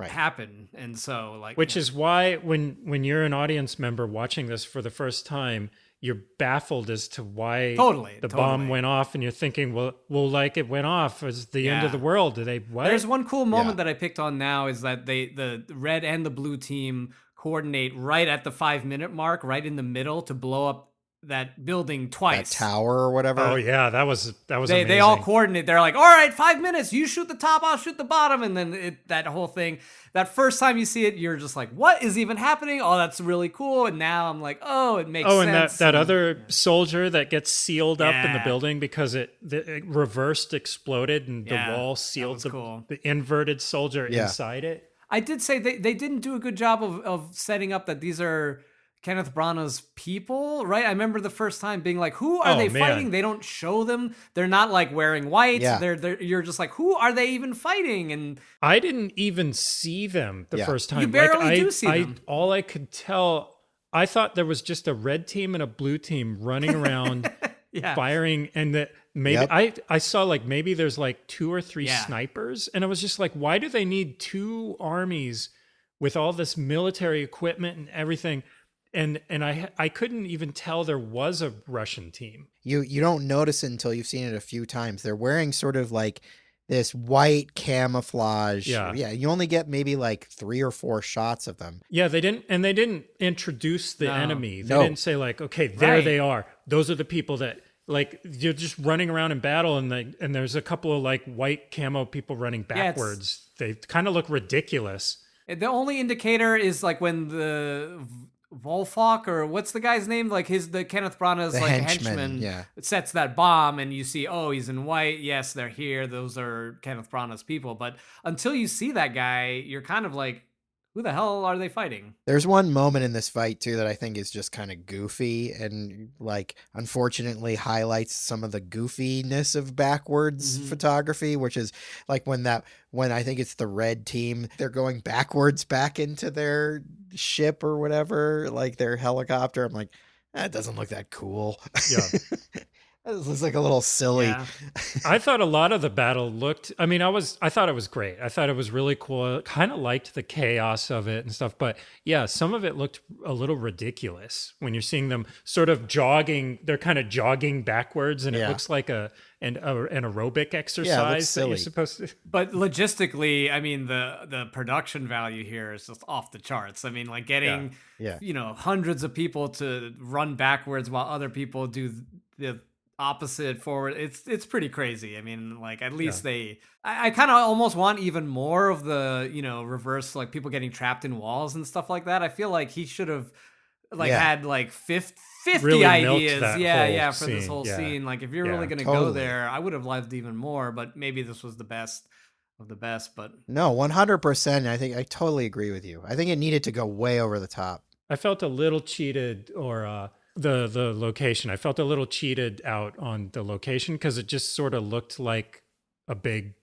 happened, and so which is why when you're an audience member watching this for the first time, you're baffled as to why the bomb went off, and you're thinking, well, like it went off. It's the end of the world. Do they? What? There's one cool moment that I picked on now is that the red and the blue team coordinate right at the 5-minute mark, right in the middle, to blow up that building That twice. tower or whatever. Oh yeah, that was amazing. They all coordinate. They're like, all right, 5 minutes. You shoot the top, I'll shoot the bottom, and then that whole thing. That first time you see it, you're just like, what is even happening? Oh, that's really cool. And now I'm like, oh, it makes sense. Oh, and that other soldier that gets sealed up in the building because it reversed exploded and the wall sealed the inverted soldier inside it. I did say they didn't do a good job of setting up that these are Kenneth Branagh's people, right? I remember the first time being like, who are they fighting? They don't show them. They're not like wearing white. Yeah. You're just like, who are they even fighting? And I didn't even see them the first time. You barely do see them. All I could tell, I thought there was just a red team and a blue team running around firing, and that maybe I saw like maybe there's like 2 or 3 snipers, and I was just like, why do they need 2 armies with all this military equipment and everything? And I couldn't even tell there was a Russian team. You don't notice it until you've seen it a few times. They're wearing sort of like this white camouflage. Yeah, you only get maybe like 3 or 4 shots of them. Yeah, they didn't introduce the enemy. They didn't say like, okay, there they are. Those are the people that like you're just running around in battle, and there's a couple of like white camo people running backwards. They kind of look ridiculous. The only indicator is like when the Volfok, or what's the guy's name? Like the Kenneth Branagh's like henchman sets that bomb, and you see, oh, he's in white. Yes, they're here. Those are Kenneth Branagh's people. But until you see that guy, you're kind of like, who the hell are they fighting? There's one moment in this fight too that I think is just kind of goofy and like unfortunately highlights some of the goofiness of backwards photography, which is like when I think it's the red team, they're going backwards back into their ship or whatever, like their helicopter. I'm like, that doesn't look that cool. Yeah. This looks like a little silly. Yeah. I thought a lot of the battle looked, I thought it was great. I thought it was really cool. Kind of liked the chaos of it and stuff. But yeah, some of it looked a little ridiculous when you're seeing them sort of jogging. They're kind of jogging backwards, and it looks like an aerobic exercise that you're supposed to. But logistically, I mean, the production value here is just off the charts. I mean, like getting hundreds of people to run backwards while other people do the opposite forward. It's pretty crazy. I mean, like at least I kind of almost want even more of the reverse, like people getting trapped in walls and stuff like that. I feel like he should have had like 50 really ideas for scene. This whole scene. Like if you're really gonna go there, I would have loved even more, but maybe this was the best of the best. But no, 100%. I think I totally agree with you. I think it needed to go way over the top. I felt a little cheated, or the location. I felt a little cheated out on the location because it just sort of looked like a big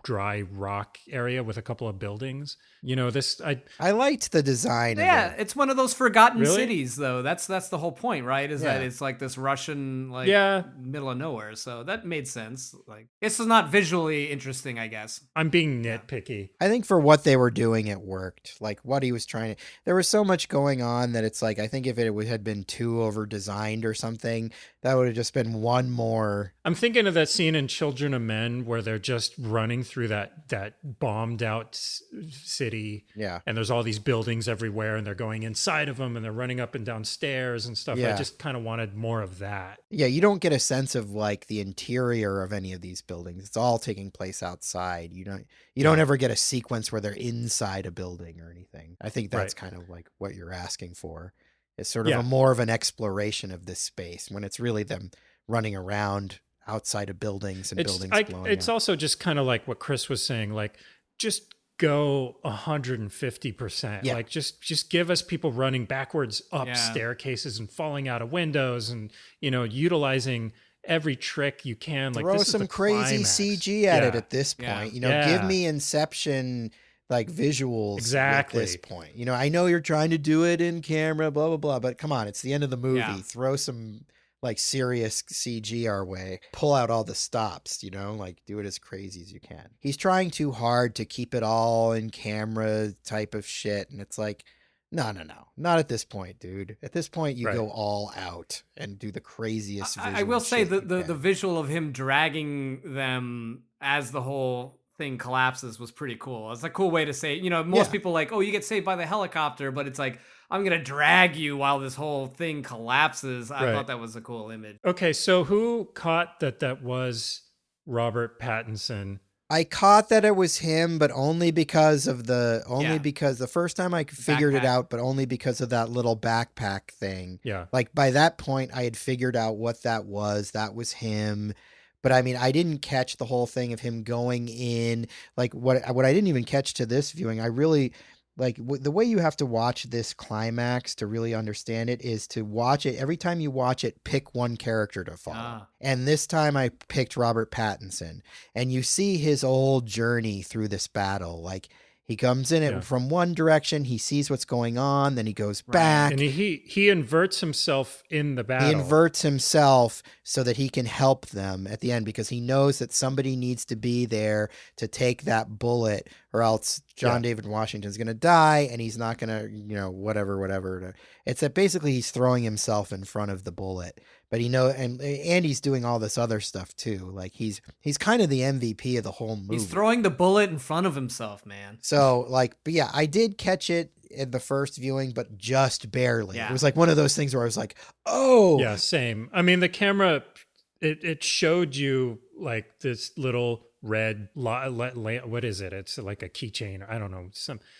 dry rock area with a couple of buildings. I liked the design of it. It's one of those forgotten cities though. That's the whole point, right? That it's like this Russian middle of nowhere. So that made sense. Like this is not visually interesting, I guess. I'm being nitpicky. I think for what they were doing it worked. Like what he was trying to, there was so much going on that it's like, I think if it had been too over designed or something, that would have just been one more. I'm thinking of that scene in Children of Men where they're just running through that bombed out city. Yeah. And there's all these buildings everywhere, and they're going inside of them, and they're running up and down stairs and stuff. Yeah. I just kind of wanted more of that. Yeah, you don't get a sense of like the interior of any of these buildings. It's all taking place outside. You don't ever get a sequence where they're inside a building or anything. I think that's kind of like what you're asking for. It's sort of more of an exploration of this space when it's really them running around outside of buildings and buildings blowing It's up. also just kind of like what Chris was saying, like just go 150%. Like just give us people running backwards up staircases and falling out of windows and utilizing every trick you can. Like throw this some is the crazy climax. CG at it at this point. Give me Inception like visuals at this point. I know you're trying to do it in camera, blah blah blah, but come on, it's the end of the movie. Throw some like serious CG our way. Pull out all the stops, like do it as crazy as you can. He's trying too hard to keep it all in camera type of shit, and it's like, no, not at this point, dude. At this point, you go all out and do the craziest. I will say the visual of him dragging them as the whole thing collapses was pretty cool. It's a cool way to say, most people like, oh, you get saved by the helicopter, but it's like, I'm going to drag you while this whole thing collapses. I thought that was a cool image. Okay, so who caught that was Robert Pattinson? I caught that it was him, but only because the first time I figured it out, but only because of that little backpack thing. Yeah. Like by that point I had figured out what that was. That was him. But I mean, I didn't catch the whole thing of him going in. Like what I didn't even catch to this viewing, I really like the way you have to watch this climax to really understand it is to watch it. Every time you watch it, pick one character to follow. And this time I picked Robert Pattinson, and you see his old journey through this battle. Like he comes in it from one direction, he sees what's going on, then he goes back. And he inverts himself in the battle. He inverts himself so that he can help them at the end, because he knows that somebody needs to be there to take that bullet, or else John David Washington's going to die, and he's not going to, whatever. It's that basically he's throwing himself in front of the bullet. But and he's doing all this other stuff too. Like he's kind of the MVP of the whole movie. He's throwing the bullet in front of himself, man. So but yeah, I did catch it in the first viewing, but just barely. Yeah. It was like one of those things where I was like, oh. Yeah, same. I mean, the camera, it showed you like this little red, what is it? It's like a keychain. I don't know.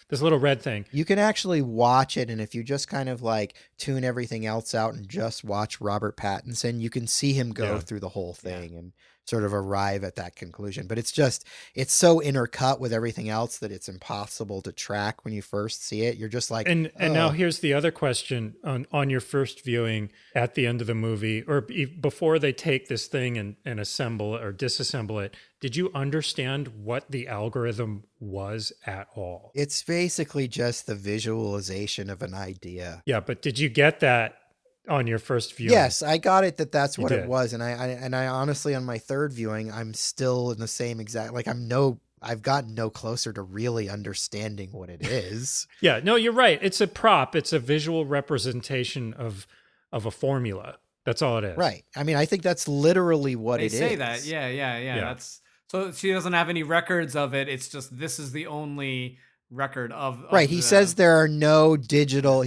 This little red thing. You can actually watch it, and if you just kind of like tune everything else out and just watch Robert Pattinson, you can see him go through the whole thing and sort of arrive at that conclusion. But it's so intercut with everything else that it's impossible to track when you first see it. You're just like, and now here's the other question on your first viewing at the end of the movie, or before they take this thing and assemble or disassemble it, did you understand what the algorithm was at all? It's basically just the visualization of an idea. Yeah, but did you get that on your first viewing? Yes, I got it that's what it was. And I honestly, on my third viewing, I'm still in the same exact, like I've gotten no closer to really understanding what it is. Yeah, no, you're right. It's a prop. It's a visual representation of a formula. That's all it is. Right. I mean, I think that's literally what it is. They say that. Yeah. So she doesn't have any records of it. It's just, this is the only record of right. He says there are no digital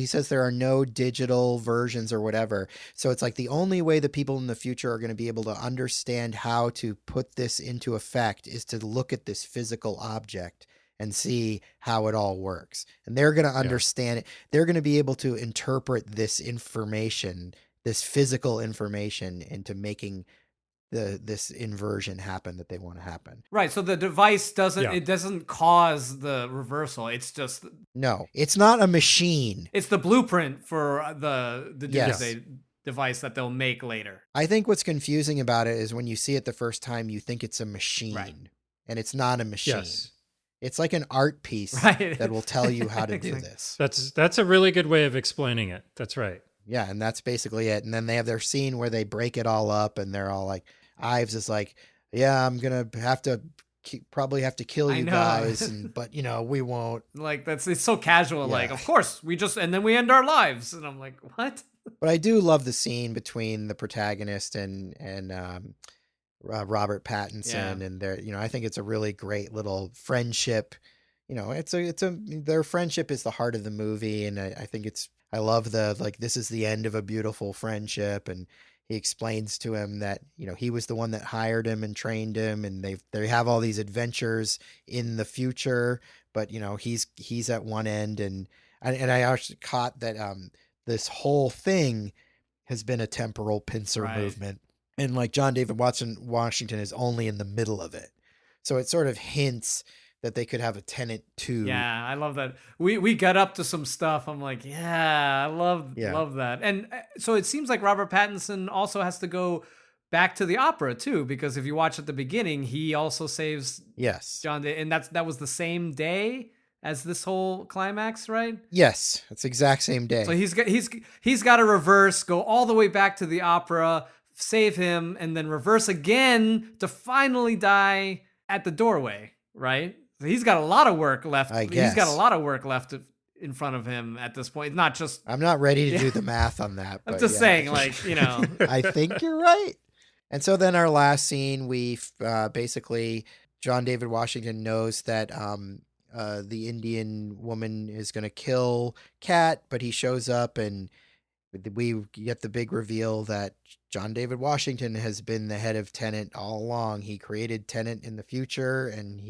versions or whatever. So it's like the only way the people in the future are going to be able to understand how to put this into effect is to look at this physical object and see how it all works. And they're going to understand it. They're going to be able to interpret this information, this physical information, into making this inversion happen that they want to happen. Right. So the device doesn't cause the reversal. It's just, no, it's not a machine. It's the blueprint for the Doomsday device that they'll make later. I think what's confusing about it is when you see it the first time, you think it's a machine, and it's not a machine. Yes. It's like an art piece that will tell you how to do this. That's a really good way of explaining it. That's right. Yeah, and that's basically it. And then they have their scene where they break it all up, and they're all like, Ives is like, yeah, I'm going to probably have to kill you guys, but we won't. Like, it's so casual. Yeah. Like, of course, and then we end our lives. And I'm like, what? But I do love the scene between the protagonist and Robert Pattinson, and I think it's a really great little friendship. Their friendship is the heart of the movie, and I think I love this is the end of a beautiful friendship, and he explains to him that he was the one that hired him and trained him, and they have all these adventures in the future, but he's at one end, and I actually caught that this whole thing has been a temporal pincer movement, and like John David Washington is only in the middle of it, so it sort of hints that they could have a Tenet 2. Yeah, I love that. We got up to some stuff. I'm like, I love that. And so it seems like Robert Pattinson also has to go back to the opera too, because if you watch at the beginning, he also saves John, and that was the same day as this whole climax, right? Yes, it's the exact same day. So he's got to reverse, go all the way back to the opera, save him, and then reverse again to finally die at the doorway, right? So he's got a lot of work left. I guess. He's got a lot of work left in front of him at this point. Not just. I'm not ready to do the math on that. I'm just saying, I think you're right. And so then our last scene, we basically John David Washington knows that the Indian woman is going to kill Kat, but he shows up and we get the big reveal that John David Washington has been the head of Tenet all along. He created Tenet in the future, and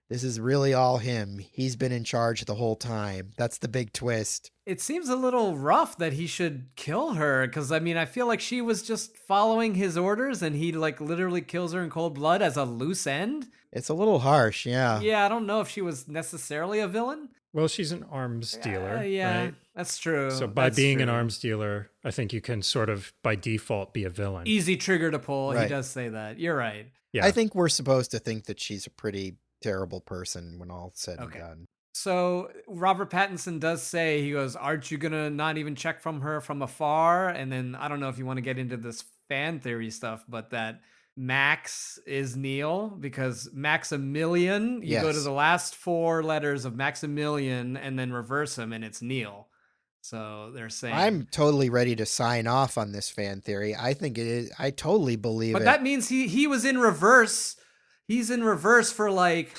this is really all him. He's been in charge the whole time. That's the big twist. It seems a little rough that he should kill her, because I mean, I feel like she was just following his orders and he like literally kills her in cold blood as a loose end. It's a little harsh, yeah. Yeah, I don't know if she was necessarily a villain. Well, she's an arms dealer, yeah, right? that's true. So by That's being true. an arms dealer, I think you can sort of by default be a villain. Easy trigger to pull. Right. He does say that. You're right. Yeah. I think we're supposed to think that she's a pretty terrible person when all's said and done. So Robert Pattinson does say, he goes, aren't you going to not even check from her from afar? And then I don't know if you want to get into this fan theory stuff, but that Max is Neil, because Maximilian, you go to Yes. the last 4 letters of Maximilian and then reverse them and it's Neil. So they're saying, I'm totally ready to sign off on this fan theory. I think it is. I totally believe but it. that means he was in reverse. He's in reverse for like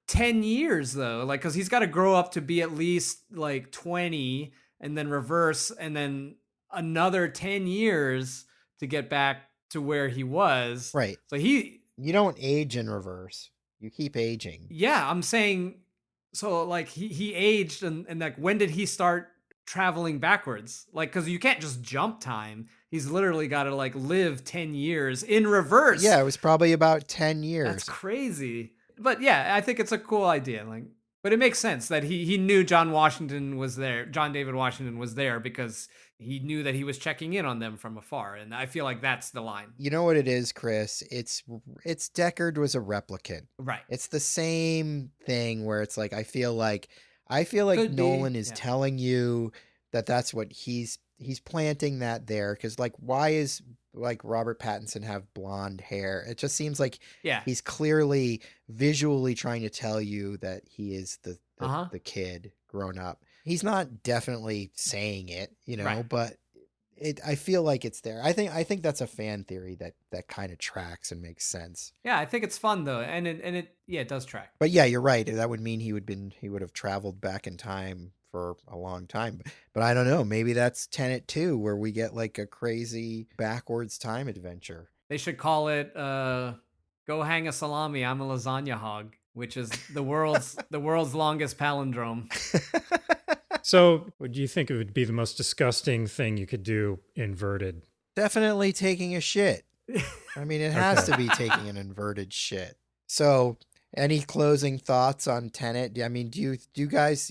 10 years though, like, because he's got to grow up to be at least like 20 and then reverse and then another 10 years to get back to where he was. Right. So You don't age in reverse. You keep aging. yeah, I'm saying, so like he aged and like, when did he start traveling backwards? Like, because you can't just jump time. He's literally got to like live 10 years in reverse. Yeah, it was probably about 10 years. That's crazy. But yeah, I think it's a cool idea. Like, but it makes sense that he knew John David Washington was there because he knew that he was checking in on them from afar. And I feel like that's the line. You know what it is, Chris? It's Deckard was a replicant. Right. It's the same thing where it's like I feel like Could be, Nolan is yeah. telling you that that's what he's planting that there, because like why is like Robert Pattinson have blonde hair? It just seems like Yeah. he's clearly visually trying to tell you that he is the kid grown up. He's not definitely saying it, Right. but I feel like it's there. I think that's a fan theory that kind of tracks and makes sense. Yeah, I think it's fun though. And it does track. But yeah, you're right. That would mean he would have traveled back in time for a long time. But I don't know. Maybe that's Tenet 2, where we get like a crazy backwards time adventure. They should call it Go Hang a Salami, I'm a Lasagna Hog, which is the world's longest palindrome. So would you think it would be the most disgusting thing you could do inverted? Definitely taking a shit. I mean, it has to be taking an inverted shit. So, any closing thoughts on Tenet? I mean, do you guys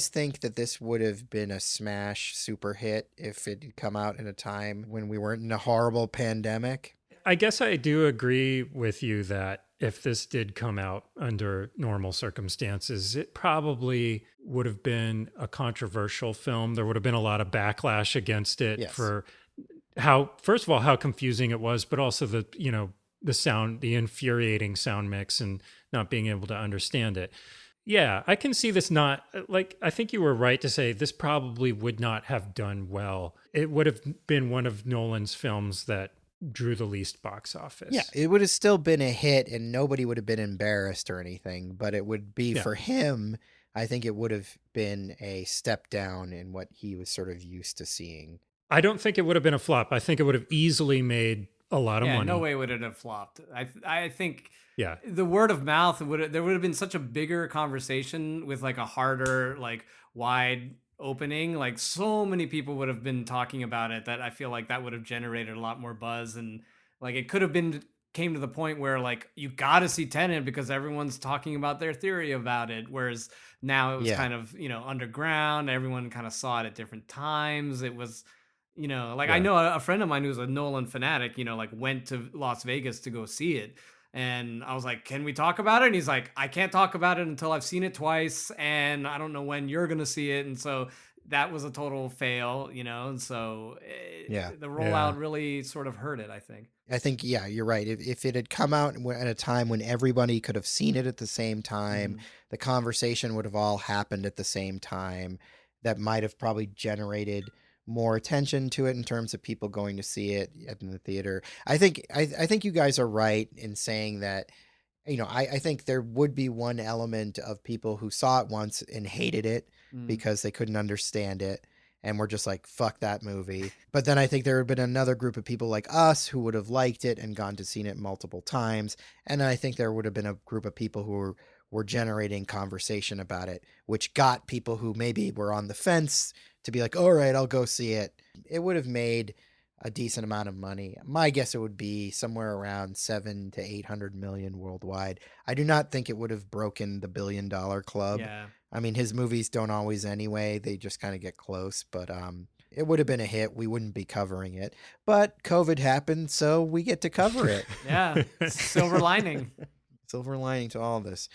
think that this would have been a smash super hit if it had come out in a time when we weren't in a horrible pandemic? I guess I do agree with you that if this did come out under normal circumstances, it probably would have been a controversial film. There would have been a lot of backlash against it for first of all, how confusing it was, but also the infuriating sound mix and not being able to understand it. Yeah, I can see this not, like, I think you were right to say this probably would not have done well. It would have been one of Nolan's films that drew the least box office. Yeah, it would have still been a hit and nobody would have been embarrassed or anything, but it would be for him, I think it would have been a step down in what he was sort of used to seeing. I don't think it would have been a flop. I think it would have easily made a lot of money. No way would it have flopped. I think yeah, the word of mouth there would have been such a bigger conversation with like a harder, like wide opening. Like so many people would have been talking about it that I feel like that would have generated a lot more buzz, and like it could have came to the point where like you got to see Tenet because everyone's talking about their theory about it, whereas now it was kind of underground. Everyone kind of saw it at different times. It was I know a friend of mine who's a Nolan fanatic, like went to Las Vegas to go see it. And I was like, can we talk about it? And he's like, I can't talk about it until I've seen it twice. And I don't know when you're going to see it. And so that was a total fail, And so the rollout really sort of hurt it, I think. Yeah, you're right. If it had come out at a time when everybody could have seen it at the same time, the conversation would have all happened at the same time. That might have probably generated more attention to it in terms of people going to see it in the theater. I think you guys are right in saying that I think there would be one element of people who saw it once and hated it because they couldn't understand it and were just like, fuck that movie. But then I think there would have been another group of people like us who would have liked it and gone to seen it multiple times. And I think there would have been a group of people who were generating conversation about it, which got people who maybe were on the fence to be like, all right, I'll go see it. It would have made a decent amount of money. My guess it would be somewhere around 700 to 800 million worldwide. I do not think it would have broken the $1 billion club. Yeah. I mean, his movies don't always anyway. They just kind of get close, but it would have been a hit. We wouldn't be covering it. But COVID happened, so we get to cover it. Yeah. Silver lining. Silver lining to all this.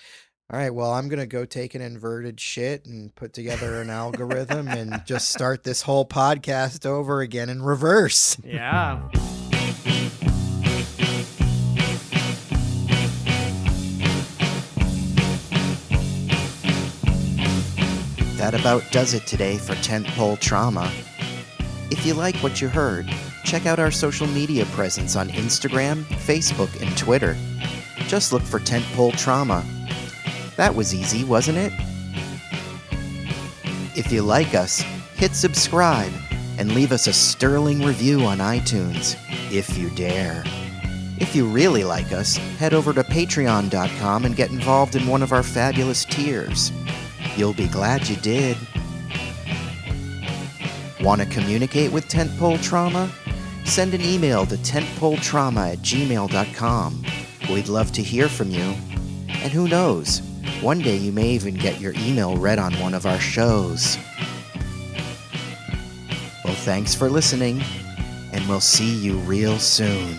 All right, well, I'm going to go take an inverted shit and put together an algorithm and just start this whole podcast over again in reverse. Yeah. That about does it today for Tentpole Trauma. If you like what you heard, check out our social media presence on Instagram, Facebook, and Twitter. Just look for Tentpole Trauma. That was easy, wasn't it? If you like us, hit subscribe and leave us a sterling review on iTunes, if you dare. If you really like us, head over to patreon.com and get involved in one of our fabulous tiers. You'll be glad you did. Want to communicate with Tentpole Trauma? Send an email to tentpoletrauma@gmail.com. We'd love to hear from you. And who knows? One day you may even get your email read on one of our shows. Well, thanks for listening, and we'll see you real soon.